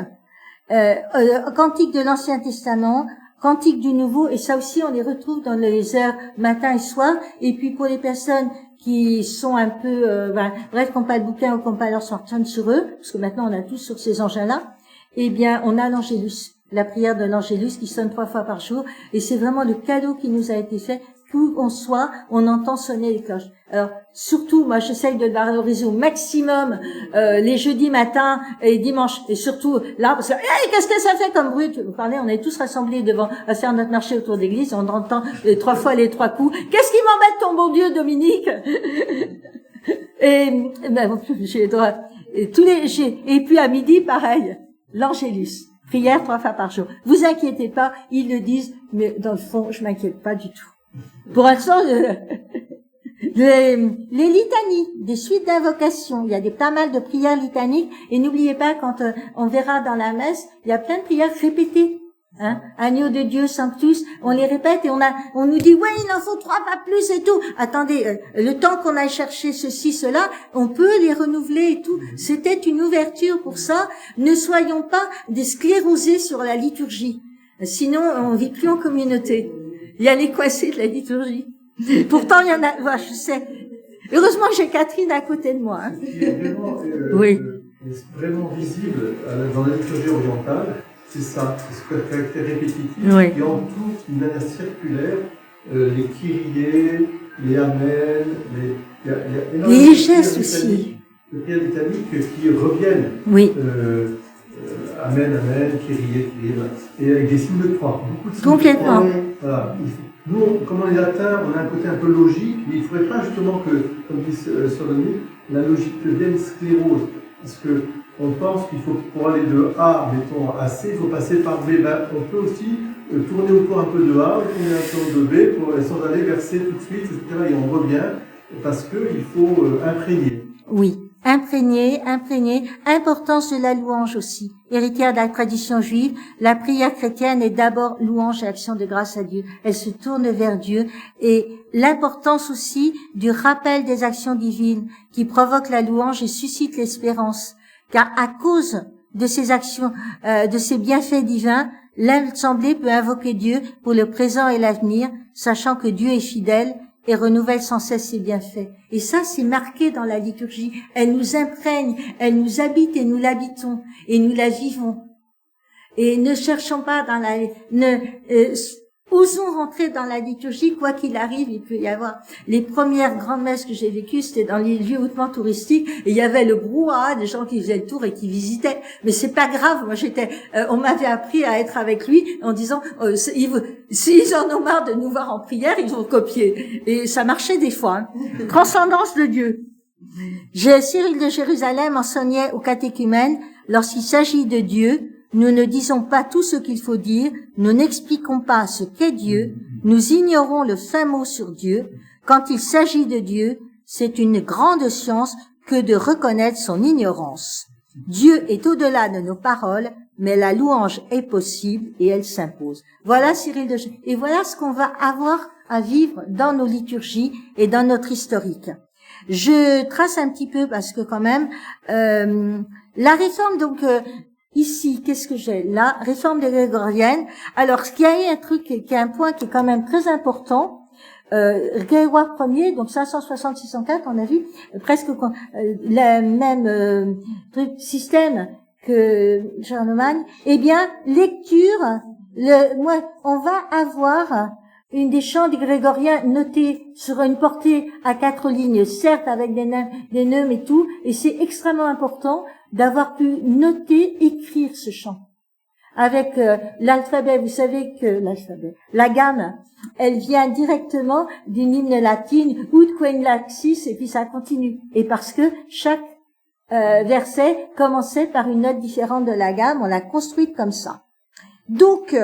cantiques de l'Ancien Testament, cantiques du Nouveau, et ça aussi on les retrouve dans les heures matin et soir. Et puis pour les personnes qui sont un peu, bref, qui n'ont pas le bouquin ou qui n'ont pas leur smartphone sur eux, parce que maintenant on a tous sur ces engins-là, eh bien on a l'Angélus, la prière de l'Angélus qui sonne 3 fois par jour, et c'est vraiment le cadeau qui nous a été fait. Où on soit, on entend sonner les cloches. Alors, surtout, moi, j'essaye de valoriser au maximum les jeudis matins et dimanches. Et surtout, là, parce que, hey, qu'est-ce que ça fait comme bruit? Vous parlez, on est tous rassemblés devant, à faire notre marché autour d'église, on entend 3 fois les 3 coups. Qu'est-ce qui m'embête, ton bon Dieu, Dominique? Et, j'ai le droit. Et puis à midi, pareil. L'Angélus. Prière 3 fois par jour. Vous inquiétez pas, ils le disent, mais dans le fond, je m'inquiète pas du tout. Pour l'instant, les litanies, des suites d'invocations, il y a pas mal de prières litaniques, et n'oubliez pas, quand on verra dans la messe, il y a plein de prières répétées. Hein, Agneau de Dieu, Sanctus, on les répète et on nous dit, ouais, il en faut 3, pas plus et tout. Attendez, le temps qu'on aille chercher ceci, cela, on peut les renouveler et tout. C'était une ouverture pour ça. Ne soyons pas des sclérosés sur la liturgie. Sinon, on vit plus en communauté. Il y a les coincés de la liturgie. Pourtant, il y en a, je sais. Heureusement que j'ai Catherine à côté de moi. Hein. Ce qui est vraiment, Oui. vraiment visible dans la liturgie orientale, c'est ça, c'est ce caractère répétitif Oui. qui entoure d'une manière circulaire les kyriés, les amen, il y a énormément Les de gestes prières aussi. litaniques, de prières litaniques qui reviennent. Oui. Amen, amen, kyrie, kyrie, et avec des signes de croix, beaucoup de signes Complètement. de croix. Voilà. Nous, comme on est latin, on a un côté un peu logique, mais il ne faudrait pas justement que, comme dit Soloni, la logique devienne sclérose. Parce que on pense qu'il faut, pour aller de A, mettons, à C, il faut passer par B. Ben, on peut aussi tourner autour un peu de A, tourner un peu de B, sans aller vers C tout de suite, etc. Et on revient, parce qu'il faut imprégner. Oui. Imprégné, importance de la louange aussi. Héritière de la tradition juive, la prière chrétienne est d'abord louange et action de grâce à Dieu. Elle se tourne vers Dieu et l'importance aussi du rappel des actions divines qui provoquent la louange et suscitent l'espérance. Car à cause de ces actions, de ces bienfaits divins, l'assemblée peut invoquer Dieu pour le présent et l'avenir, sachant que Dieu est fidèle et renouvelle sans cesse ses bienfaits. Et ça, c'est marqué dans la liturgie. Elle nous imprègne, elle nous habite et nous l'habitons et nous la vivons. Et ne cherchons pas dans osons rentrer dans la liturgie, quoi qu'il arrive, il peut y avoir. Les premières grandes messes que j'ai vécues, c'était dans les lieux hautement touristiques, et il y avait le brouhaha des gens qui faisaient le tour et qui visitaient. Mais c'est pas grave, moi on m'avait appris à être avec lui en disant, s'ils en ont marre de nous voir en prière, ils vont copier. Et ça marchait des fois. Hein. Transcendance de Dieu. Cyril de Jérusalem enseignait aux catéchumènes, lorsqu'il s'agit de Dieu, nous ne disons pas tout ce qu'il faut dire, nous n'expliquons pas ce qu'est Dieu, nous ignorons le fin mot sur Dieu. Quand il s'agit de Dieu, c'est une grande science que de reconnaître son ignorance. Dieu est au-delà de nos paroles, mais la louange est possible et elle s'impose. Voilà Cyril de Jérusalem. Et voilà ce qu'on va avoir à vivre dans nos liturgies et dans notre historique. Je trace un petit peu parce que quand même, la réforme donc... ici, qu'est-ce que j'ai là? Réforme des grégoriennes. Alors, ce qui a un truc, qui est un point qui est quand même très important, Grégoire Ier, donc 560-604, on a vu, presque le même système que Charlemagne. Eh bien, lecture, on va avoir une des chants des grégoriens notés sur une portée à 4 lignes, certes avec des neumes et tout, et c'est extrêmement important d'avoir pu noter, écrire ce chant. Avec l'alphabet, vous savez que la gamme, elle vient directement d'une hymne latine, ut quem laxis, et puis ça continue. Et parce que chaque verset commençait par une note différente de la gamme, on l'a construite comme ça. Donc,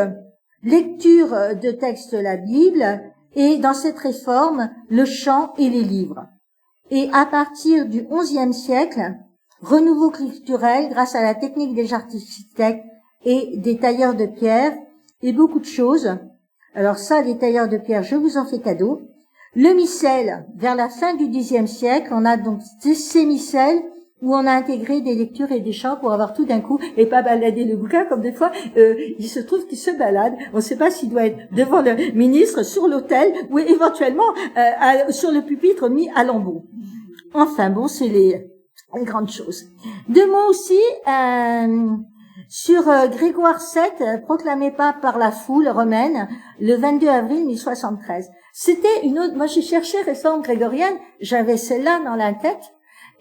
lecture de textes de la Bible, et dans cette réforme, le chant et les livres. Et à partir du XIe siècle, renouveau culturel grâce à la technique des architectes et des tailleurs de pierre, et beaucoup de choses. Alors ça, les tailleurs de pierre, je vous en fais cadeau. Le missel, vers la fin du Xe siècle, on a donc ces missels où on a intégré des lectures et des chants pour avoir tout d'un coup, et pas balader le bouquin, comme des fois, il se trouve qu'il se balade. On ne sait pas s'il doit être devant le ministre, sur l'autel, ou éventuellement sur le pupitre mis à lambeaux. Enfin bon, c'est les grandes choses. Deux mots aussi sur Grégoire VII, proclamé pape par la foule romaine le 22 avril 1073. C'était une autre... Moi, j'ai cherché réforme grégorienne, j'avais celle-là dans la tête,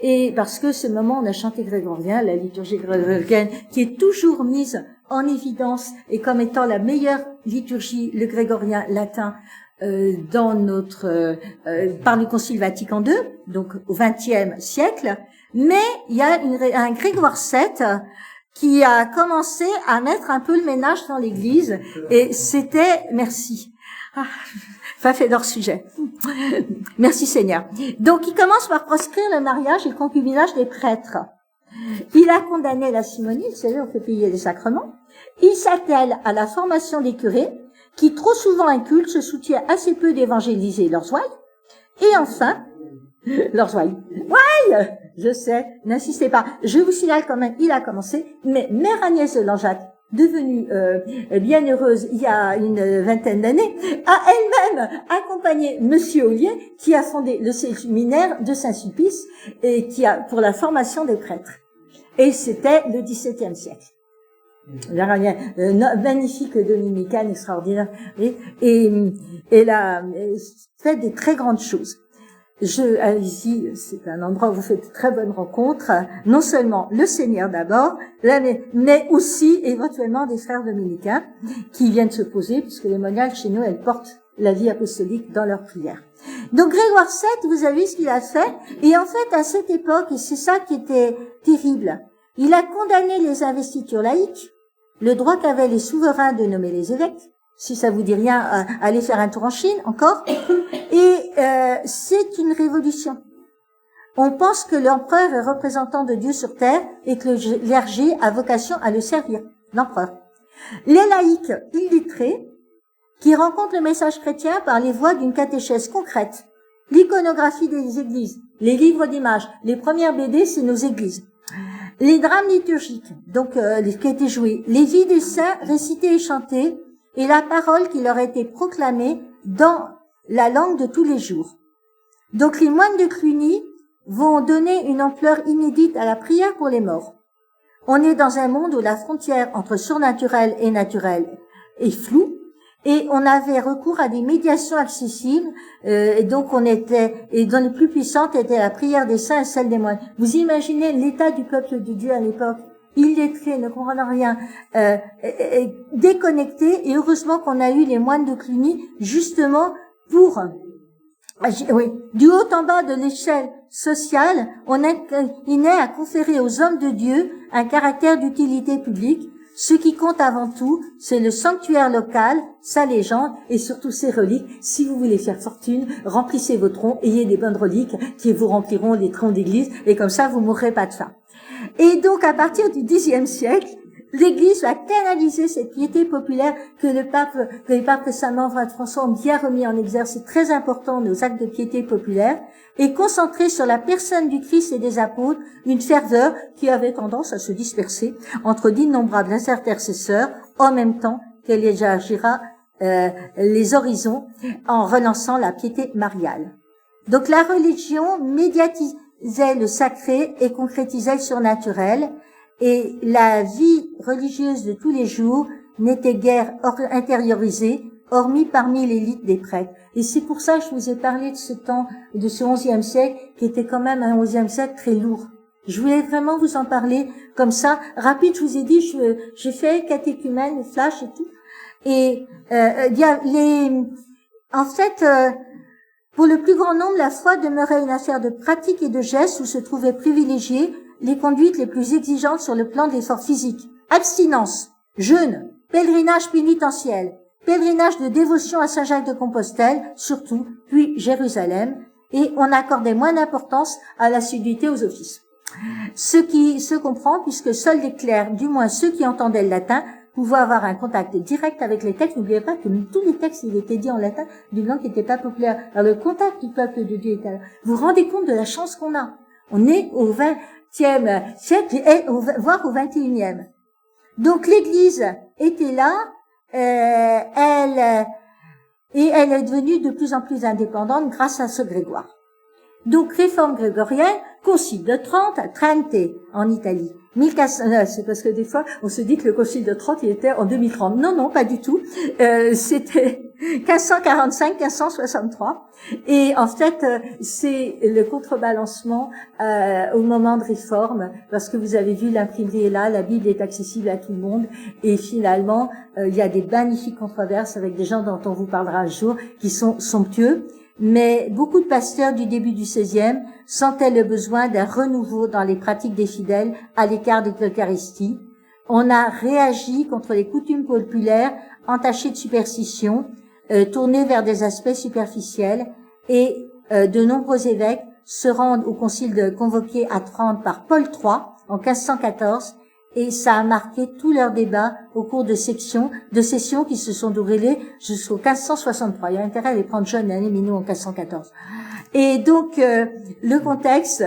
et parce que ce moment, on a chanté grégorien, la liturgie grégorienne, qui est toujours mise en évidence et comme étant la meilleure liturgie, le grégorien latin, dans notre par le Concile Vatican II, donc au XXe siècle. Mais il y a un Grégoire VII qui a commencé à mettre un peu le ménage dans l'Église, et c'était merci. Ça fait leur sujet. Merci Seigneur. Donc il commence par proscrire le mariage et le concubinage des prêtres. Il a condamné la simonie, vous savez, on fait payer les sacrements. Il s'attelle à la formation des curés, qui trop souvent incultes se soutient assez peu d'évangéliser leurs ouailles. Et enfin, leurs ouailles. Ouais, je sais, n'insistez pas. Je vous signale quand même, il a commencé, mais Mère Agnès de Langeac, devenue bienheureuse il y a une vingtaine d'années, a elle-même accompagné Monsieur Ollier, qui a fondé le séminaire de Saint-Sulpice et qui a pour la formation des prêtres. Et c'était le XVIIe siècle. Magnifique dominicane, extraordinaire, et elle a fait des très grandes choses. Ici, c'est un endroit où vous faites de très bonnes rencontres, non seulement le Seigneur d'abord, mais aussi éventuellement des frères dominicains qui viennent se poser, puisque les moniales chez nous, elles portent la vie apostolique dans leurs prières. Donc Grégoire VII, vous avez vu ce qu'il a fait, et en fait à cette époque, et c'est ça qui était terrible, il a condamné les investitures laïques, le droit qu'avaient les souverains de nommer les évêques. Si ça vous dit rien, allez faire un tour en Chine encore. Et c'est une révolution. On pense que l'empereur est représentant de Dieu sur terre et que le clergé a vocation à le servir, l'empereur. Les laïcs illettrés qui rencontrent le message chrétien par les voies d'une catéchèse concrète, l'iconographie des églises, les livres d'images, les premières BD, c'est nos églises. Les drames liturgiques, donc qui étaient joués, les vies des saints récitées et chantées, et la parole qui leur a été proclamée dans la langue de tous les jours. Donc les moines de Cluny vont donner une ampleur inédite à la prière pour les morts. On est dans un monde où la frontière entre surnaturel et naturel est floue, et on avait recours à des médiations accessibles, et donc dont les plus puissantes étaient la prière des saints et celle des moines. Vous imaginez l'état du peuple de Dieu à l'époque, illettrés, ne comprenant rien, déconnectés, et heureusement qu'on a eu les moines de Cluny, justement pour, du haut en bas de l'échelle sociale, il n'est à conférer aux hommes de Dieu un caractère d'utilité publique. Ce qui compte avant tout, c'est le sanctuaire local, sa légende et surtout ses reliques. Si vous voulez faire fortune, remplissez vos troncs, ayez des bonnes reliques qui vous rempliront les troncs d'église, et comme ça vous mourrez pas de faim. Et donc à partir du Xe siècle, l'Église va canaliser cette piété populaire que les papes récemment, François, ont bien remis en exergue. C'est très important, nos actes de piété populaire, et concentrer sur la personne du Christ et des apôtres une ferveur qui avait tendance à se disperser entre d'innombrables intercesseurs en même temps qu'elle élargira les horizons en relançant la piété mariale. Donc la religion médiatisait le sacré et concrétisait le surnaturel, et la vie religieuse de tous les jours n'était guère intériorisée, hormis parmi l'élite des prêtres. Et c'est pour ça que je vous ai parlé de ce temps, de ce XIe siècle, qui était quand même un XIe siècle très lourd. Je voulais vraiment vous en parler comme ça, rapide. Je vous ai dit, j'ai fait catéchumène, flash et tout. Et pour le plus grand nombre, la foi demeurait une affaire de pratique et de gestes où se trouvaient privilégiées les conduites les plus exigeantes sur le plan de l'effort physique. Abstinence, jeûne, pèlerinage pénitentiel, pèlerinage de dévotion à Saint-Jacques de Compostelle, surtout, puis Jérusalem, et on accordait moins d'importance à l'assiduité aux offices. Ce qui se comprend puisque seuls les clercs, du moins ceux qui entendaient le latin, pouvaient avoir un contact direct avec les textes. N'oubliez pas que tous les textes, ils étaient dits en latin, d'une langue qui n'était pas populaire. Alors le contact du peuple de Dieu était là. Vous vous rendez compte de la chance qu'on a? On est au XXe siècle, voire au XXIe. Donc l'Église était là, elle est devenue de plus en plus indépendante grâce à ce Grégoire. Donc réforme grégorienne, concile de Trente à Trente en Italie. 1400, c'est parce que des fois on se dit que le concile de Trente il était en 2030. Non, pas du tout. C'était 1545-1563. Et en fait, c'est le contrebalancement au moment de réforme, parce que vous avez vu, l'imprimerie est là, la Bible est accessible à tout le monde, et finalement, il y a des magnifiques controverses avec des gens dont on vous parlera un jour, qui sont somptueux. Mais beaucoup de pasteurs du début du XVIe sentaient le besoin d'un renouveau dans les pratiques des fidèles à l'écart de l'Eucharistie. On a réagi contre les coutumes populaires entachées de superstition, tournées vers des aspects superficiels, et de nombreux évêques se rendent au concile convoqué à Trente par Paul III en 1514, et ça a marqué tous leurs débats au cours de sessions qui se sont déroulées jusqu'au 1563. Il y a intérêt à les prendre jeunes, les minous en 1514. Et donc, le contexte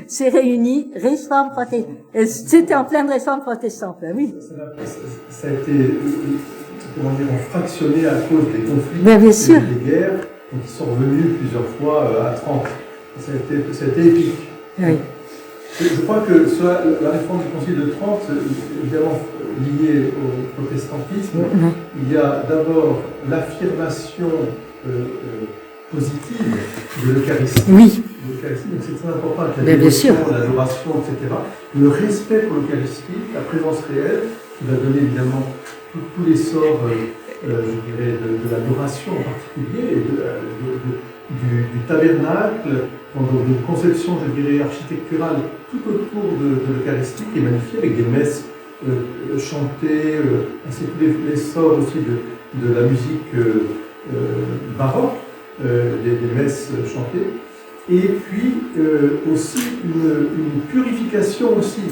s'est réuni, réforme protestante. C'était en pleine réforme protestante, oui. Ça a été, comment dire, fractionné à cause des conflits, bien sûr. des guerres, donc ils sont revenus plusieurs fois à 30. Ça a été épique. Oui. Je crois que la réforme du Concile de Trente, évidemment liée au protestantisme, il y a d'abord l'affirmation positive de l'Eucharistie. Oui. L'Eucharistie, donc c'est très important avec la bien dévotion, sûr. l'adoration, etc. Le respect pour l'Eucharistie, la présence réelle, qui va donner évidemment tous les sorts, je dirais, de l'adoration en particulier, et du tabernacle, de conception, je dirais, architecturale tout autour de l'Eucharistie, qui est magnifiée avec des messes chantées, ainsi que tous les sorts aussi de la musique baroque, des messes chantées, et puis aussi une purification aussi,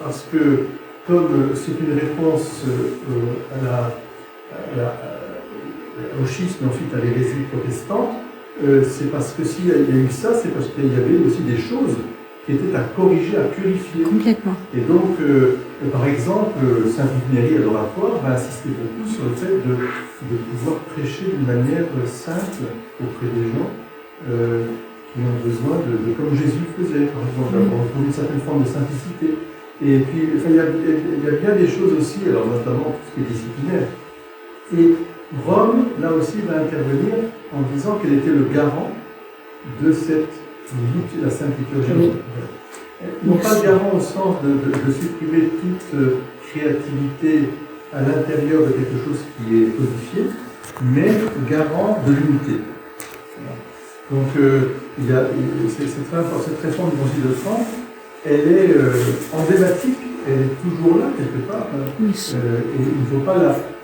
parce que comme c'est une réponse au schisme et ensuite à l'hérésie protestante, c'est parce que s'il y a eu ça, c'est parce qu'il y avait aussi des choses qui étaient à corriger, à purifier. Complètement. Et donc, par exemple, Sainte-Luminérie à l'oratoire va insister beaucoup sur le fait de pouvoir prêcher d'une manière simple auprès des gens qui ont besoin comme Jésus faisait, par exemple, d'avoir une certaine forme de simplicité. Et puis, il y a bien des choses aussi, alors notamment tout ce qui est disciplinaire. Et Rome, là aussi, va intervenir en disant qu'elle était le garant de la Sainte Liturgie. Oui. Non pas le garant au sens de supprimer toute créativité à l'intérieur de quelque chose qui est codifié, mais garant de l'unité. Donc, c'est très important. Cette réforme du Concile de Trente, elle est emblématique, elle est toujours là quelque part. Et il ne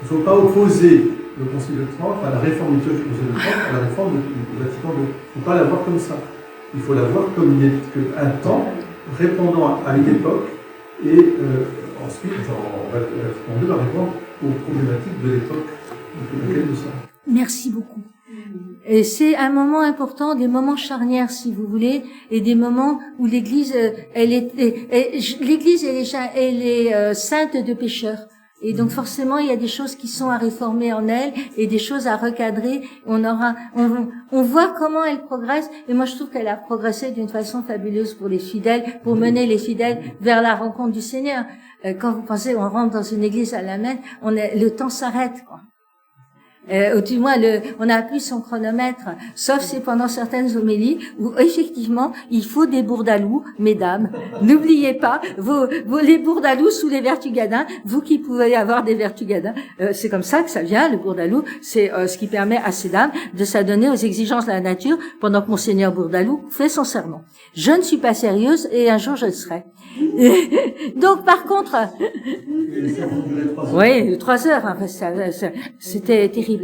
faut pas opposer le Concile de Trente à la réforme liturgique du Concile de Trente à la réforme du Vatican II. Il ne faut pas la voir comme ça. Il faut la voir comme un temps répondant à une époque et ensuite, en Vatican II va répondre aux problématiques de l'époque dans laquelle nous sommes. Merci beaucoup. Et c'est un moment important, des moments charnières, si vous voulez, et des moments où l'Église, l'Église, elle est sainte de pécheurs. Et donc forcément, il y a des choses qui sont à réformer en elle et des choses à recadrer. On voit comment elle progresse. Et moi, je trouve qu'elle a progressé d'une façon fabuleuse pour les fidèles, pour mener les fidèles vers la rencontre du Seigneur. Quand vous pensez, on rentre dans une église à la messe, le temps s'arrête, quoi. Du moins, on n'a plus son chronomètre, sauf c'est pendant certaines homélies où effectivement il faut des bourdalous, mesdames. N'oubliez pas les bourdalous sous les vertugadins, vous qui pouvez avoir des vertugadins. C'est comme ça que ça vient, le bourdalou. C'est ce qui permet à ces dames de s'adonner aux exigences de la nature pendant que Monseigneur Bourdalou fait son sermon. Je ne suis pas sérieuse et un jour je le serai. Donc par contre, oui, 3 heures, hein, c'était terrible.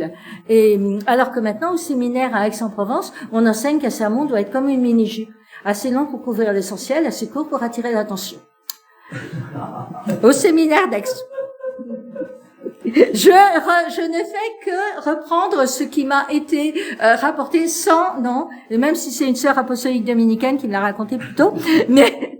Et alors que maintenant au séminaire à Aix-en-Provence, on enseigne qu'un sermon doit être comme une mini-jupe, assez long pour couvrir l'essentiel, assez court pour attirer l'attention. Au séminaire d'Aix. Je ne fais que reprendre ce qui m'a été rapporté même si c'est une sœur apostolique dominicaine qui me l'a raconté plus tôt, mais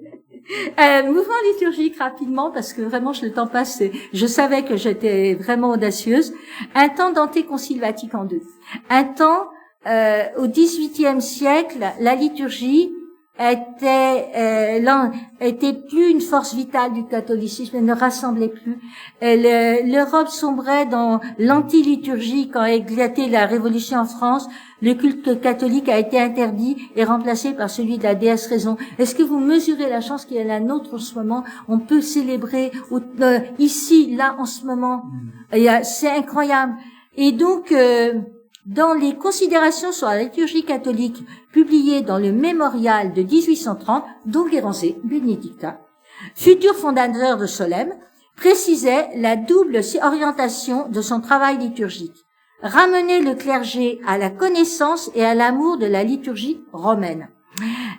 mouvement liturgique rapidement parce que vraiment le temps passe. Je savais que j'étais vraiment audacieuse. Un temps d'antéconcile Vatican II. Un temps au XVIIIe siècle, la liturgie était plus une force vitale du catholicisme, elle ne rassemblait plus. L'Europe sombrait dans l'anti-liturgie quand a éclaté la Révolution en France. Le culte catholique a été interdit et remplacé par celui de la déesse raison. Est-ce que vous mesurez la chance qu'il y a la nôtre en ce moment? On peut célébrer ici, là, en ce moment. C'est incroyable. Et donc, dans les considérations sur la liturgie catholique publiées dans le mémorial de 1830, Don Guéranger, bénédictin, futur fondateur de Solesmes, précisait la double orientation de son travail liturgique. Ramener le clergé à la connaissance et à l'amour de la liturgie romaine.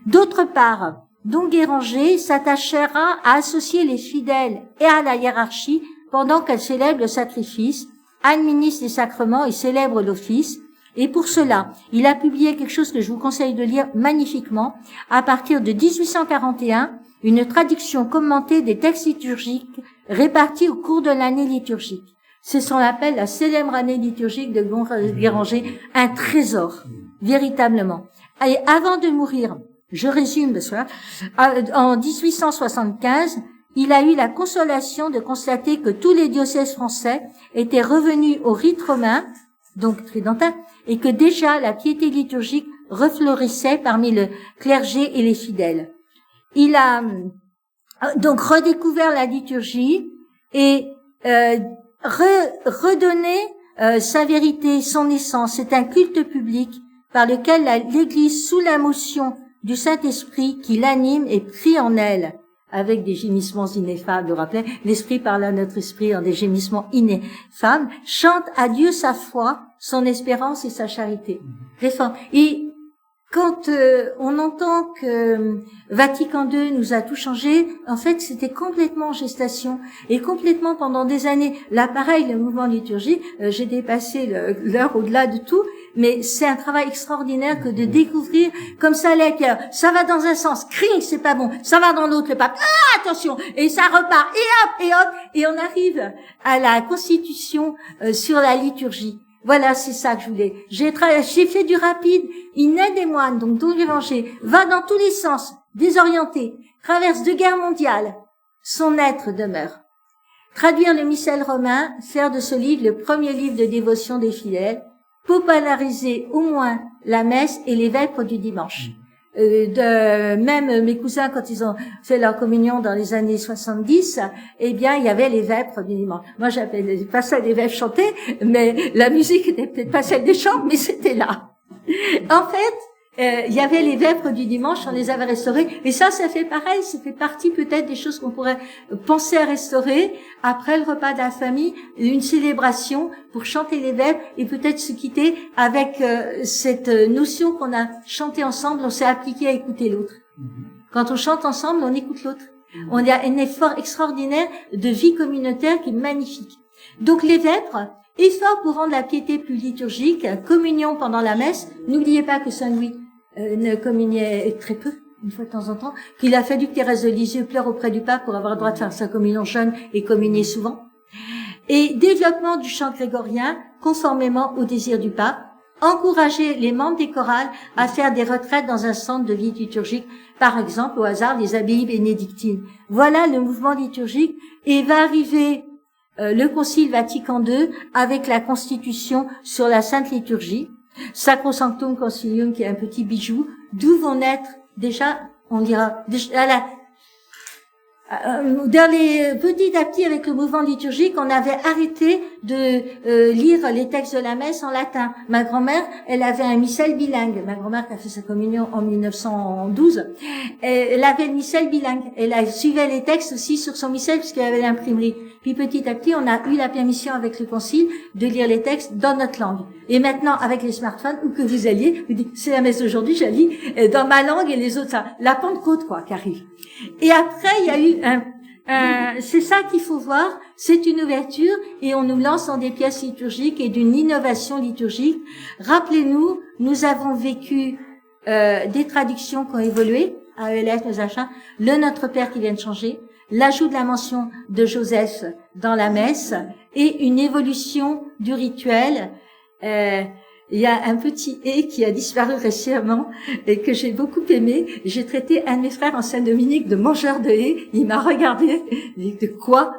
D'autre part, Don Guéranger s'attachera à associer les fidèles et à la hiérarchie pendant qu'elle célèbre le sacrifice, administre les sacrements et célèbre l'office. Et pour cela, il a publié quelque chose que je vous conseille de lire magnifiquement. À partir de 1841, une traduction commentée des textes liturgiques répartis au cours de l'année liturgique. C'est ce qu'on appelle la célèbre année liturgique de Guéranger, un trésor, véritablement. Et avant de mourir, je résume parce que en 1875, il a eu la consolation de constater que tous les diocèses français étaient revenus au rite romain, donc tridentin, et que déjà la piété liturgique refleurissait parmi le clergé et les fidèles. Il a donc redécouvert la liturgie et redonné sa vérité, son essence. C'est un culte public par lequel l'Église, sous la motion du Saint-Esprit qui l'anime et prie en elle, avec des gémissements ineffables, le rappelait, l'Esprit parle à notre esprit en des gémissements ineffables, chante à Dieu sa foi, son espérance et sa charité. Réforme. Et quand on entend que Vatican II nous a tout changé, en fait, c'était complètement en gestation et complètement pendant des années. Là, pareil, le mouvement liturgique, j'ai dépassé l'heure au-delà de tout, mais c'est un travail extraordinaire que de découvrir comme ça les cœurs. Ça va dans un sens, crie, c'est pas bon. Ça va dans l'autre, le pape, attention, et ça repart, et hop, et on arrive à la constitution sur la liturgie. Voilà, c'est ça que je voulais. J'ai fait du rapide. Il naît des moines, donc d'où l'évangile, va dans tous les sens, désorienté, traverse 2 guerres mondiales. Son être demeure. Traduire le missel romain, faire de ce livre le premier livre de dévotion des fidèles, populariser au moins la messe et les vêpres du dimanche. Même mes cousins, quand ils ont fait leur communion dans les années 70, eh bien, il y avait les vêpres du dimanche. Moi, j'appelais pas ça des vêpres chantées, mais la musique était peut-être pas celle des chants, mais c'était là. En fait, il y avait les vêpres du dimanche, on les avait restaurées, et ça fait pareil, ça fait partie peut-être des choses qu'on pourrait penser à restaurer après le repas de la famille, une célébration pour chanter les vêpres et peut-être se quitter avec cette notion qu'on a chanté ensemble, on s'est appliqué à écouter l'autre. Quand on chante ensemble, on écoute l'autre. On a un effort extraordinaire de vie communautaire qui est magnifique. Donc les vêpres, effort pour rendre la piété plus liturgique, communion pendant la messe. N'oubliez pas que Saint Louis ne communiait très peu, une fois de temps en temps, qu'il a fallu que Thérèse de Lisieux pleure auprès du pape pour avoir le droit de faire sa communion jeune et communier souvent. Et développement du chant grégorien, conformément au désir du pape, encourager les membres des chorales à faire des retraites dans un centre de vie liturgique, par exemple, au hasard, les abbayes bénédictines. Voilà le mouvement liturgique, et va arriver le Concile Vatican II avec la Constitution sur la Sainte Liturgie, Sacrosanctum Concilium, qui est un petit bijou, d'où vont naître déjà, on dira, dans les petit à petit avec le mouvement liturgique, on avait arrêté de lire les textes de la messe en latin. Ma grand-mère, elle avait un missel bilingue. Ma grand-mère qui a fait sa communion en 1912, elle avait le missel bilingue. Elle suivait les textes aussi sur son missel puisqu'elle avait l'imprimerie. Puis petit à petit, on a eu la permission avec le concile de lire les textes dans notre langue. Et maintenant, avec les smartphones, où que vous alliez, vous dites, c'est la messe d'aujourd'hui, je la lis dans ma langue et les autres, ça, la Pentecôte, quoi, qui arrive. Et après, il y a eu c'est ça qu'il faut voir, c'est une ouverture et on nous lance dans des pièces liturgiques et d'une innovation liturgique. Rappelez-nous, nous avons vécu des traductions qui ont évolué, AELF, nos achats, le Notre Père qui vient de changer, l'ajout de la mention de Joseph dans la messe et une évolution du rituel. Il y a un petit « et » qui a disparu récemment et que j'ai beaucoup aimé. J'ai traité un de mes frères en Saint-Dominique de mangeur de haies. Il m'a regardé, il dit « de quoi ?»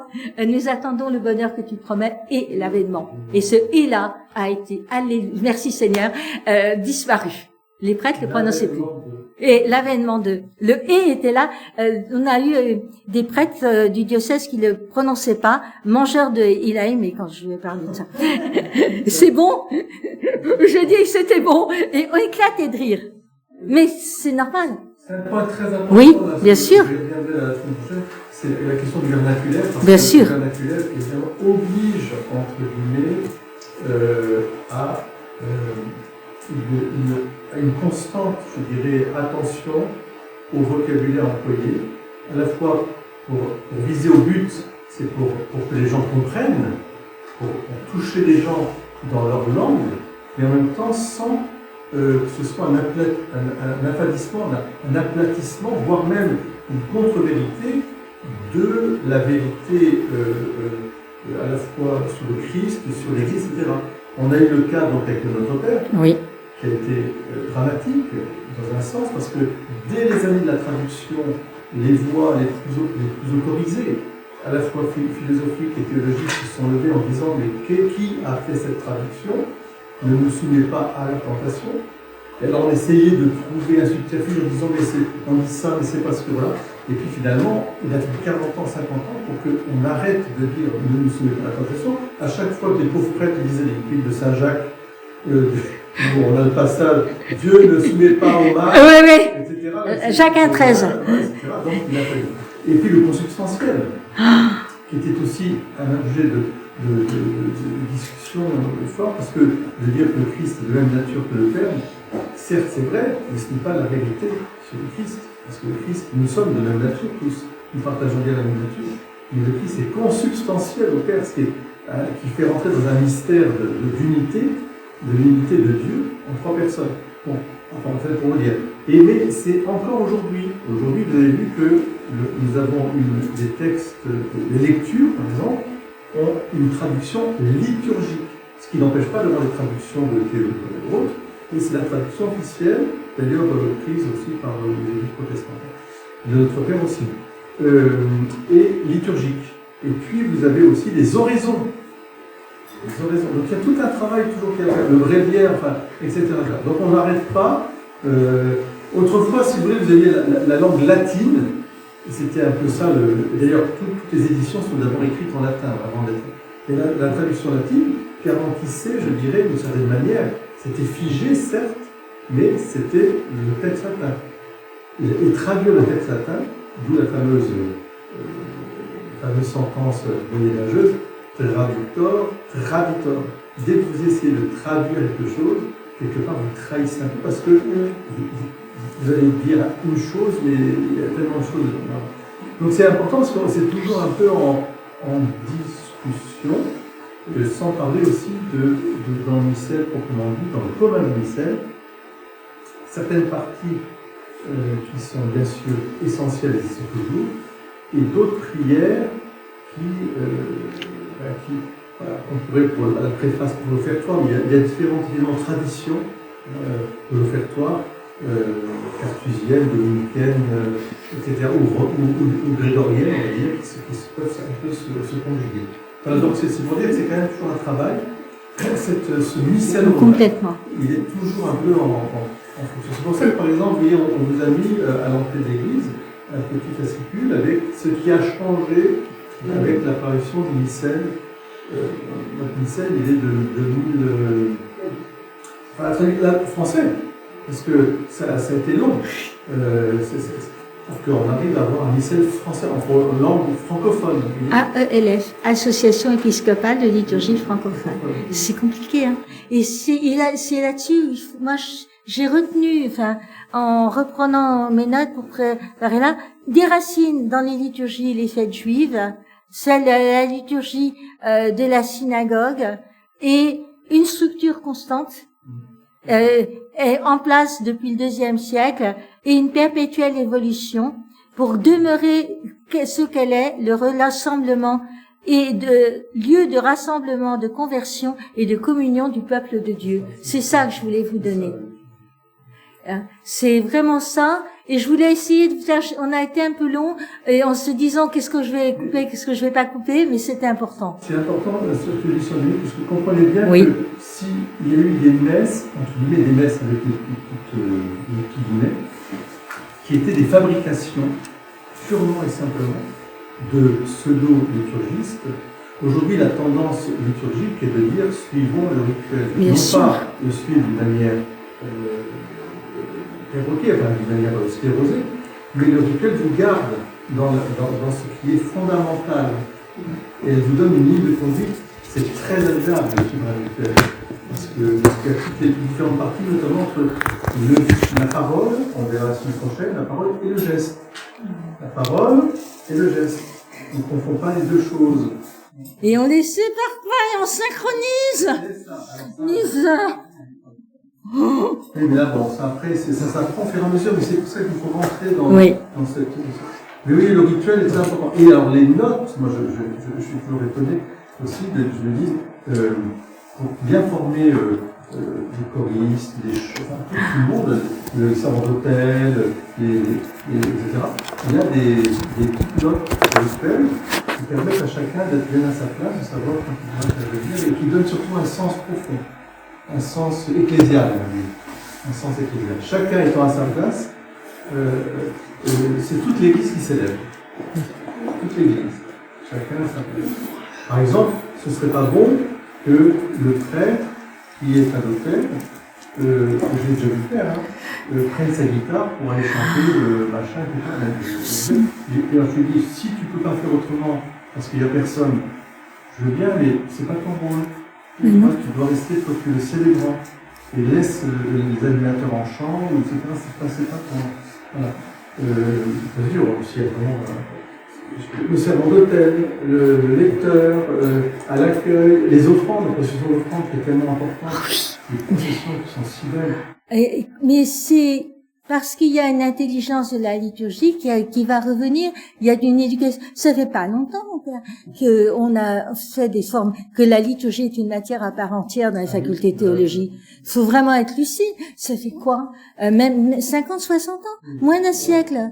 Nous attendons le bonheur que tu promets et l'avènement. Et ce « et » là a été, merci Seigneur, disparu. Les prêtres ne le prononçaient plus. Et l'avènement de le « et » était là. On a eu des prêtres du diocèse qui le prononçaient pas. Mangeur de haies. Il a aimé quand je lui ai parlé de ça. C'est bon. Je dis que c'était bon. Et on éclatait de rire. Mais c'est normal. C'est un point très important. Oui, bien sûr. Je reviendrai à la semaine prochaine. C'est la question du vernaculaire. Bien sûr. Le vernaculaire, évidemment, oblige, entre guillemets, à une constante, je dirais, attention au vocabulaire employé, à la fois pour viser au but, c'est pour que les gens comprennent, pour toucher les gens dans leur langue, mais en même temps sans que ce soit un aplatissement, voire même une contre-vérité de la vérité à la fois sur le Christ, sur l'Église, etc. On a eu le cas donc avec Notre Père, Oui. qui a été dramatique dans un sens, parce que dès les années de la traduction, les voix les plus autorisées, à la fois philosophiques et théologiques, se sont levées en disant mais qui a fait cette traduction? Ne nous soumet pas à la tentation. Et alors on essayait de trouver un subterfuge en disant mais on dit ça, mais c'est parce que voilà. Et puis finalement, il a fallu 40 ans, 50 ans pour qu'on arrête de dire ne nous soumet pas à la tentation. À chaque fois que les pauvres prêtres disaient les de Saint Jacques, où on a le passage Dieu ne soumet pas au mal, etc. Jacques 1,13. Etc. Donc il a fallu. Et puis le consubstantiel, qui était aussi un objet de discussion fort, parce que de dire que le Christ est de même nature que le Père, certes c'est vrai, mais ce n'est pas la vérité sur le Christ, parce que le Christ, nous sommes de même nature tous, nous partageons bien la même nature, mais le Christ est consubstantiel au Père, ce qui fait rentrer dans un mystère d'unité, de l'unité de Dieu en trois personnes. Bon, enfin, en fait, pour le dire. Mais c'est encore aujourd'hui. Aujourd'hui, vous avez vu que nous avons des textes, des lectures, par exemple, ont une traduction liturgique, ce qui n'empêche pas d'avoir des traductions de théologie et autres, et c'est la traduction officielle, d'ailleurs prise aussi par l'Église protestante, de Notre Père aussi, et liturgique. Et puis vous avez aussi les oraisons. Les oraisons. Donc il y a tout un travail toujours qui est à faire, le bréviaire, enfin, etc. Donc on n'arrête pas. Autrefois, si vous voulez, vous aviez la langue latine. C'était un peu ça, d'ailleurs toutes les éditions sont d'abord écrites en latin avant d'être. Et la traduction latine garantissait, je dirais, d'une certaine manière, c'était figé certes, mais c'était le texte latin. Et traduire le texte latin, d'où la fameuse sentence moyenâgeuse, traductor, traditor. Dès que vous essayez de traduire quelque chose, quelque part vous trahissez un peu parce que vous allez dire une chose, mais il y a tellement de choses. Donc c'est important parce que c'est toujours un peu en discussion, sans parler aussi dans le missel proprement dit, dans le commun du missel, certaines parties qui sont bien sûr essentielles et qui sont toujours, et d'autres prières voilà, on pourrait pour la préface pour l'offertoire, mais il y a différentes traditions de l'offertoire. Carthusienne, dominicaine, etc., ou grégorienne, on va dire, qui peuvent un peu se conjuguer. Voilà, donc c'est pour dire que c'est quand même toujours un travail. Ce missel, complètement. Il est toujours un peu en fonction. C'est pour ça que, par exemple, vous voyez, on vous a mis à l'entrée de l'église un petit fascicule avec ce qui a changé avec l'apparition du missel. Notre missel, il est de 1000. Enfin, français. Parce que ça a été long, pour qu'on arrive à avoir un missel français en langue francophone. AELF, Association épiscopale de liturgie francophone. C'est compliqué, hein. Et c'est là-dessus, moi, j'ai retenu, enfin, en reprenant mes notes pour préparer là, des racines dans les liturgies, les fêtes juives, celle de la liturgie de la synagogue, et une structure constante, est en place depuis le IIe siècle et une perpétuelle évolution pour demeurer ce qu'elle est, le rassemblement et lieu de rassemblement, de conversion et de communion du peuple de Dieu. C'est ça que je voulais vous donner. C'est vraiment ça. Et je voulais essayer de faire, on a été un peu long, et en se disant qu'est-ce que je vais couper, qu'est-ce que je vais pas couper, mais c'était important. C'est important, cette édition de parce que vous comprenez bien oui. que s'il y a eu des messes, entre guillemets, des messes avec les petits guillemets, qui étaient des fabrications, purement et simplement, de pseudo-liturgistes. Aujourd'hui, la tendance liturgique est de dire suivons le rituel. Bien non sûr. Pas le suivre d'une manière évoquée, enfin d'une manière sclérosée, mais le rituel vous garde dans ce qui est fondamental. Et elle vous donne une ligne de conduite. C'est très agréable de suivre un rituel. Parce qu'il y a toutes les différentes parties, notamment entre la parole, on verra la semaine prochaine, la parole et le geste. La parole et le geste. On ne confond pas les deux choses. Et on les sépare pas et on synchronise. C'est ça. Oui, mais là, bon, ça, après, ça s'apprend au fur et à mesure, mais c'est pour ça qu'il faut rentrer dans, Oui. dans cette... Mais oui, le rituel est très important. Et alors, les notes, moi, je suis toujours étonné aussi, je me dis, pour bien former les choristes, enfin, tout le monde, le servant d'hôtel, etc. Il y a des petites notes rituelles qui permettent à chacun d'être bien à sa place, de savoir quand il doit intervenir, et qui donnent surtout un sens profond, un sens ecclésial, un sens ecclésial. Chacun étant à sa place, c'est toute l'Église qui s'élève. Toute l'Église. Chacun à sa place. Par exemple, ce ne serait pas bon que le prêtre qui est à l'autel, j'ai déjà vu faire, prenne sa guitare pour aller chanter machin, etc. Et alors je lui dis, si tu ne peux pas faire autrement, parce qu'il n'y a personne, je veux bien, mais ce n'est pas ton rôle. Toi, tu dois rester, toi, tu es le célébrant. Et laisse les animateurs en chant, etc. C'est pas ton... Voilà. Bien sûr, s'il y a vraiment le servant d'hôtel, le lecteur, à l'accueil, les offrandes, la procession d'offrandes qui est tellement importante, les processions qui sont si belles. Mais c'est parce qu'il y a une intelligence de la liturgie qui va revenir. Il y a une éducation. Ça fait pas longtemps, mon père, que on a fait des formes, que la liturgie est une matière à part entière dans les facultés de théologie. Il faut vraiment être lucide. Ça fait quoi? Même 50, 60 ans? Moins d'un siècle.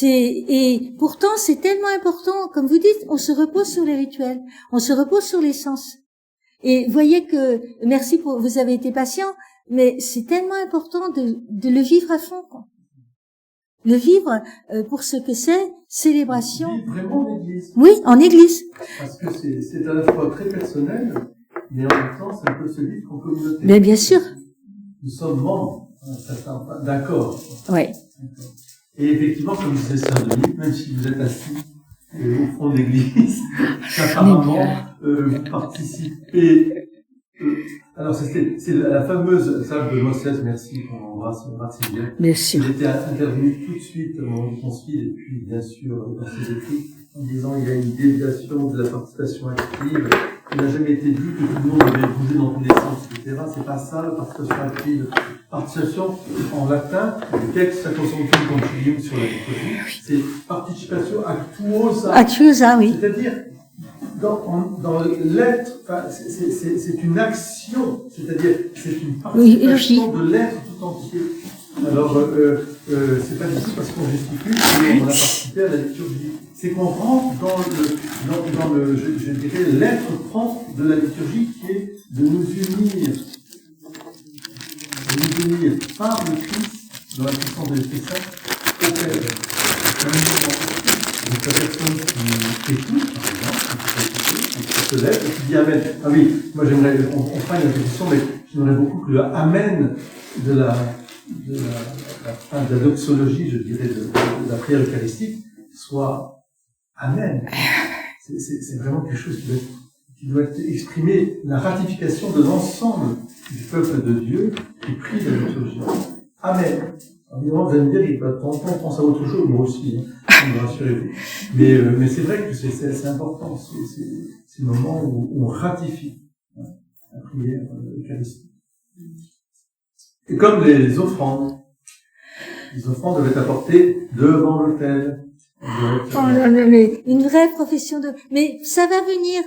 Et pourtant, c'est tellement important. Comme vous dites, on se repose sur les rituels. On se repose sur les sens. Et voyez que, merci pour, vous avez été patient, mais c'est tellement important de le vivre à fond, quoi. Le vivre pour ce que c'est, célébration. Vivre vraiment en Église. Oui, en Église. Parce que c'est à la fois très personnel, mais en même temps, c'est un peu se vivre en communauté. Mais bien sûr. Nous sommes membres d'un corps. Oui. Et effectivement, comme disait Saint Denis, même si vous êtes assis au fond de l'église, apparemment, vous participez. Alors, c'est la fameuse salle de Mossès, merci, qu'on embrasse Martine. Bien sûr. Il était intervenu tout de suite au moment du concile, et puis, bien sûr, dans ses écrits, en disant il y a une déviation de la participation active. Il n'a jamais été dit que tout le monde devait bouger dans tous les sens, etc. C'est pas ça, la participation active. Participation, en latin, le texte, ça consomme tout le concilium sur la liturgie, c'est participation actuosa. Actuosa, oui. C'est-à-dire, dans l'être, enfin, c'est une action, c'est-à-dire, c'est une participation de l'être tout entier. Alors, c'est pas du tout parce qu'on gesticule qu'on a participé à la liturgie. C'est qu'on rentre dans le, je dirais, l'être propre de la liturgie qui est de nous unir par le Christ, dans la puissance de l'Esprit Saint, au Père. Donc la personne qui écoute, par exemple, qui se lève et qui dit Amen. Ah oui, moi j'aimerais, on fera une répétition, mais j'aimerais beaucoup que le Amen de la doxologie, je dirais, de la prière eucharistique, soit Amen. C'est vraiment quelque chose qui doit être exprimé, la ratification de l'ensemble du peuple de Dieu qui prie de la liturgie. Amen. Alors, évidemment, vous allez me dire, il va de temps en temps, on pense à autre chose, moi aussi, rassurez-vous. Mais c'est vrai que c'est important, c'est le moment où on ratifie la prière eucharistique. Et comme les offrandes doivent être apportées devant l'autel. Oh non, mais une vraie profession de... Mais ça va venir.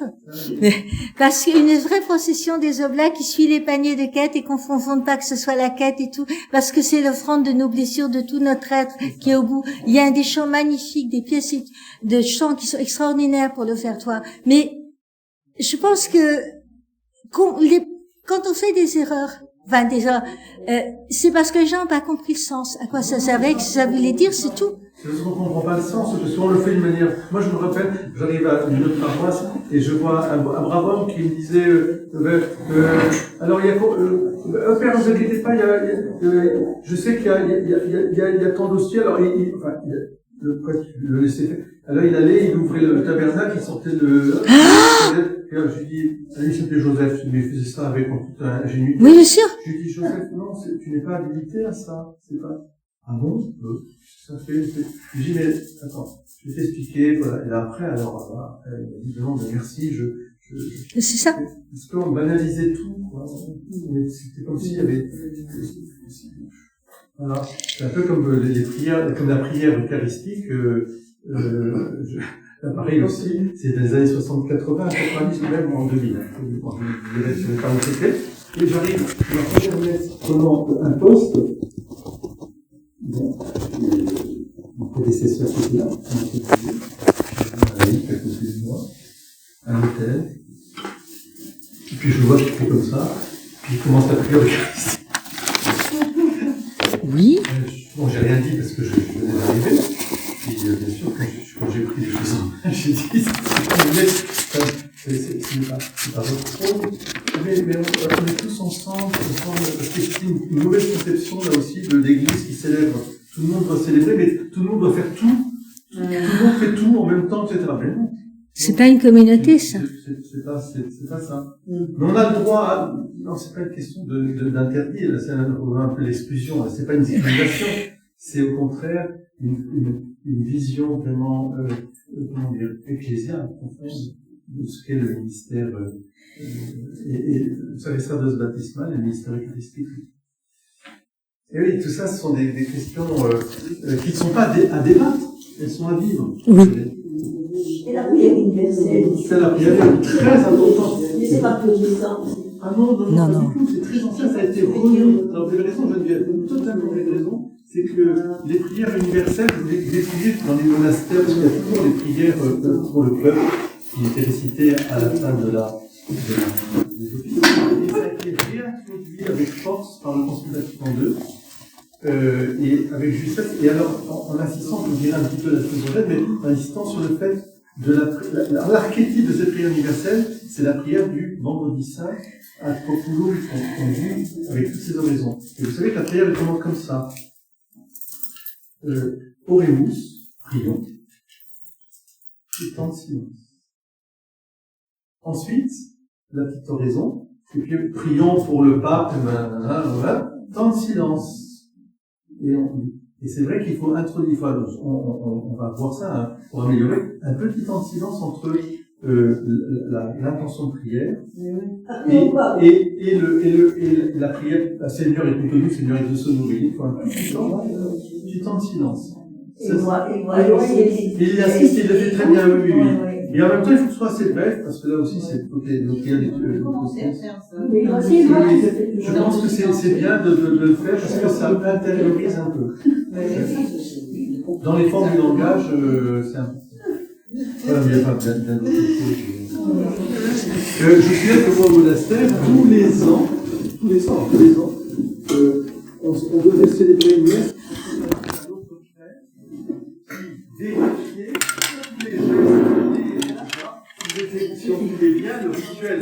Parce qu'une vraie procession des oblats qui suit les paniers de quête et qu'on ne confonde pas que ce soit la quête et tout. Parce que c'est l'offrande de nos blessures, de tout notre être qui est au bout. Il y a des chants magnifiques, des pièces de chants qui sont extraordinaires pour l'offertoire. Mais je pense que quand on fait des erreurs, c'est parce que les gens n'ont pas compris le sens, à quoi ça servait, que ça voulait dire, c'est tout. C'est parce qu'on ne comprend pas le sens, parce qu'on le fait d'une manière... Moi, je me rappelle, j'arrive à une autre paroisse, et je vois un brave homme qui me disait, alors, il y a, père, ne vous inquiétez pas, je sais qu'il y a tant d'hosties, alors, le prêtre le laissait faire. Alors, il allait, il ouvrait le tabernacle, il sortait et alors, je lui dis, il s'appelait Joseph, mais il faisait ça avec toute ingénuité. Oui, bien sûr. Je lui dis, Joseph, non, tu n'es pas habilité à ça, c'est pas... Ah bon? Ça fait... Je lui dis, mais attends, je vais t'expliquer, voilà. Et après, alors, il me demande, merci, je C'est ça. Parce qu'on banalisait tout, quoi. C'était comme s'il y avait... Voilà. C'est un peu comme les prières, comme la prière eucharistique, là, pareil aussi, c'est dans les années 60, 80, 90, même en 2000. Je vais sur les parents secrets. Et j'arrive, ma première messe, prenant un poste, bon, mon prédécesseur qui était là, à côté de moi, un hôtel, et puis je vois qu'il fait comme ça, puis il commence à prier eucharistique. Oui. Bon, j'ai rien dit parce que je venais d'arriver. Puis, bien sûr, quand j'ai pris les choses en main, j'ai dit, c'est pas votre rôle. Mais on est tous ensemble, parce que c'est une mauvaise conception, là aussi, de l'église qui célèbre. Tout le monde doit célébrer, mais tout le monde doit faire tout. Tout le monde fait tout en même temps, etc. Mais non. C'est pas une communauté, ça. C'est pas ça. Mais on a le droit à... Non, c'est pas une question d'interdit, là, c'est un peu l'exclusion, là, c'est pas une discrimination, c'est au contraire une vision vraiment, comment dire, ecclésiale, de ce qu'est le ministère, et vous savez ça de ce baptismal, le ministère eucharistique. Et oui, tout ça, ce sont des questions qui ne sont pas à débattre, elles sont à vivre. Oui. Et la prière universelle. C'est la prière très importante. Mais c'est pas peu récent. Ah non, Non. pas du tout, c'est très ancien, ça a été remis. Alors vous avez raison, Geneviève, totalement raison. C'est que les prières universelles, vous les trouvez dans les monastères, parce qu'il y a toujours des prières pour le peuple qui étaient récitées à la fin des offices. Et ça a été réintroduit avec force par le Concile Vatican II. Et avec justesse, et alors en insistant, je vous dirai un petit peu la chose prochaine, mais en insistant sur le fait de l'archétype de cette prière universelle, c'est la prière du vendredi saint, à Populum, qu'on dit, avec toutes ses oraisons. Et vous savez que la prière, elle commence comme ça. Oremus, prions, et temps de silence. Ensuite, la petite oraison, et puis prions pour le pape, voilà, temps de silence. Et c'est vrai qu'il faut introduire, on va voir ça, hein, pour améliorer, un petit temps de silence entre l'intention de prière et la prière, Seigneur écoute nous, Seigneur est de se nourrir, il faut un petit temps de silence. Et moi, et il assiste, il le fait très bien, oui. Et en même temps, il faut que ce soit assez bref, parce que là aussi, c'est nos prières des je pense que c'est bien de le faire, parce que ça intériorise un peu. Dans les formes du langage, c'est important. Voilà, mais il n'y a pas bien d'autres choses. Je suis là que moi au monastère, tous les ans, on devait célébrer une messe vérifier tous les gestes, si on vivait bien le rituel.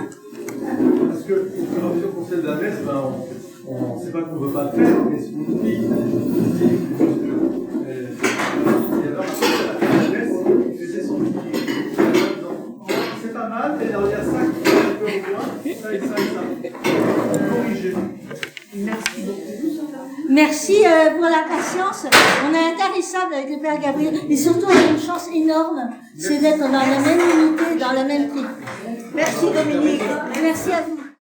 Parce que, au fur et à mesure qu'on célèbre la messe, on ne sait pas qu'on ne veut pas le faire, mais si on oublie, et alors, la messe, il faisait son c'est pas mal, mais alors il y a ça qui est un peu au moins, ça et ça et ça. Corriger. Merci beaucoup. Merci pour la patience. On est intarissable avec le Père Gabriel. Et surtout, on a une chance énorme, c'est d'être dans la même unité, dans la même tribu. Merci Dominique. Merci à vous.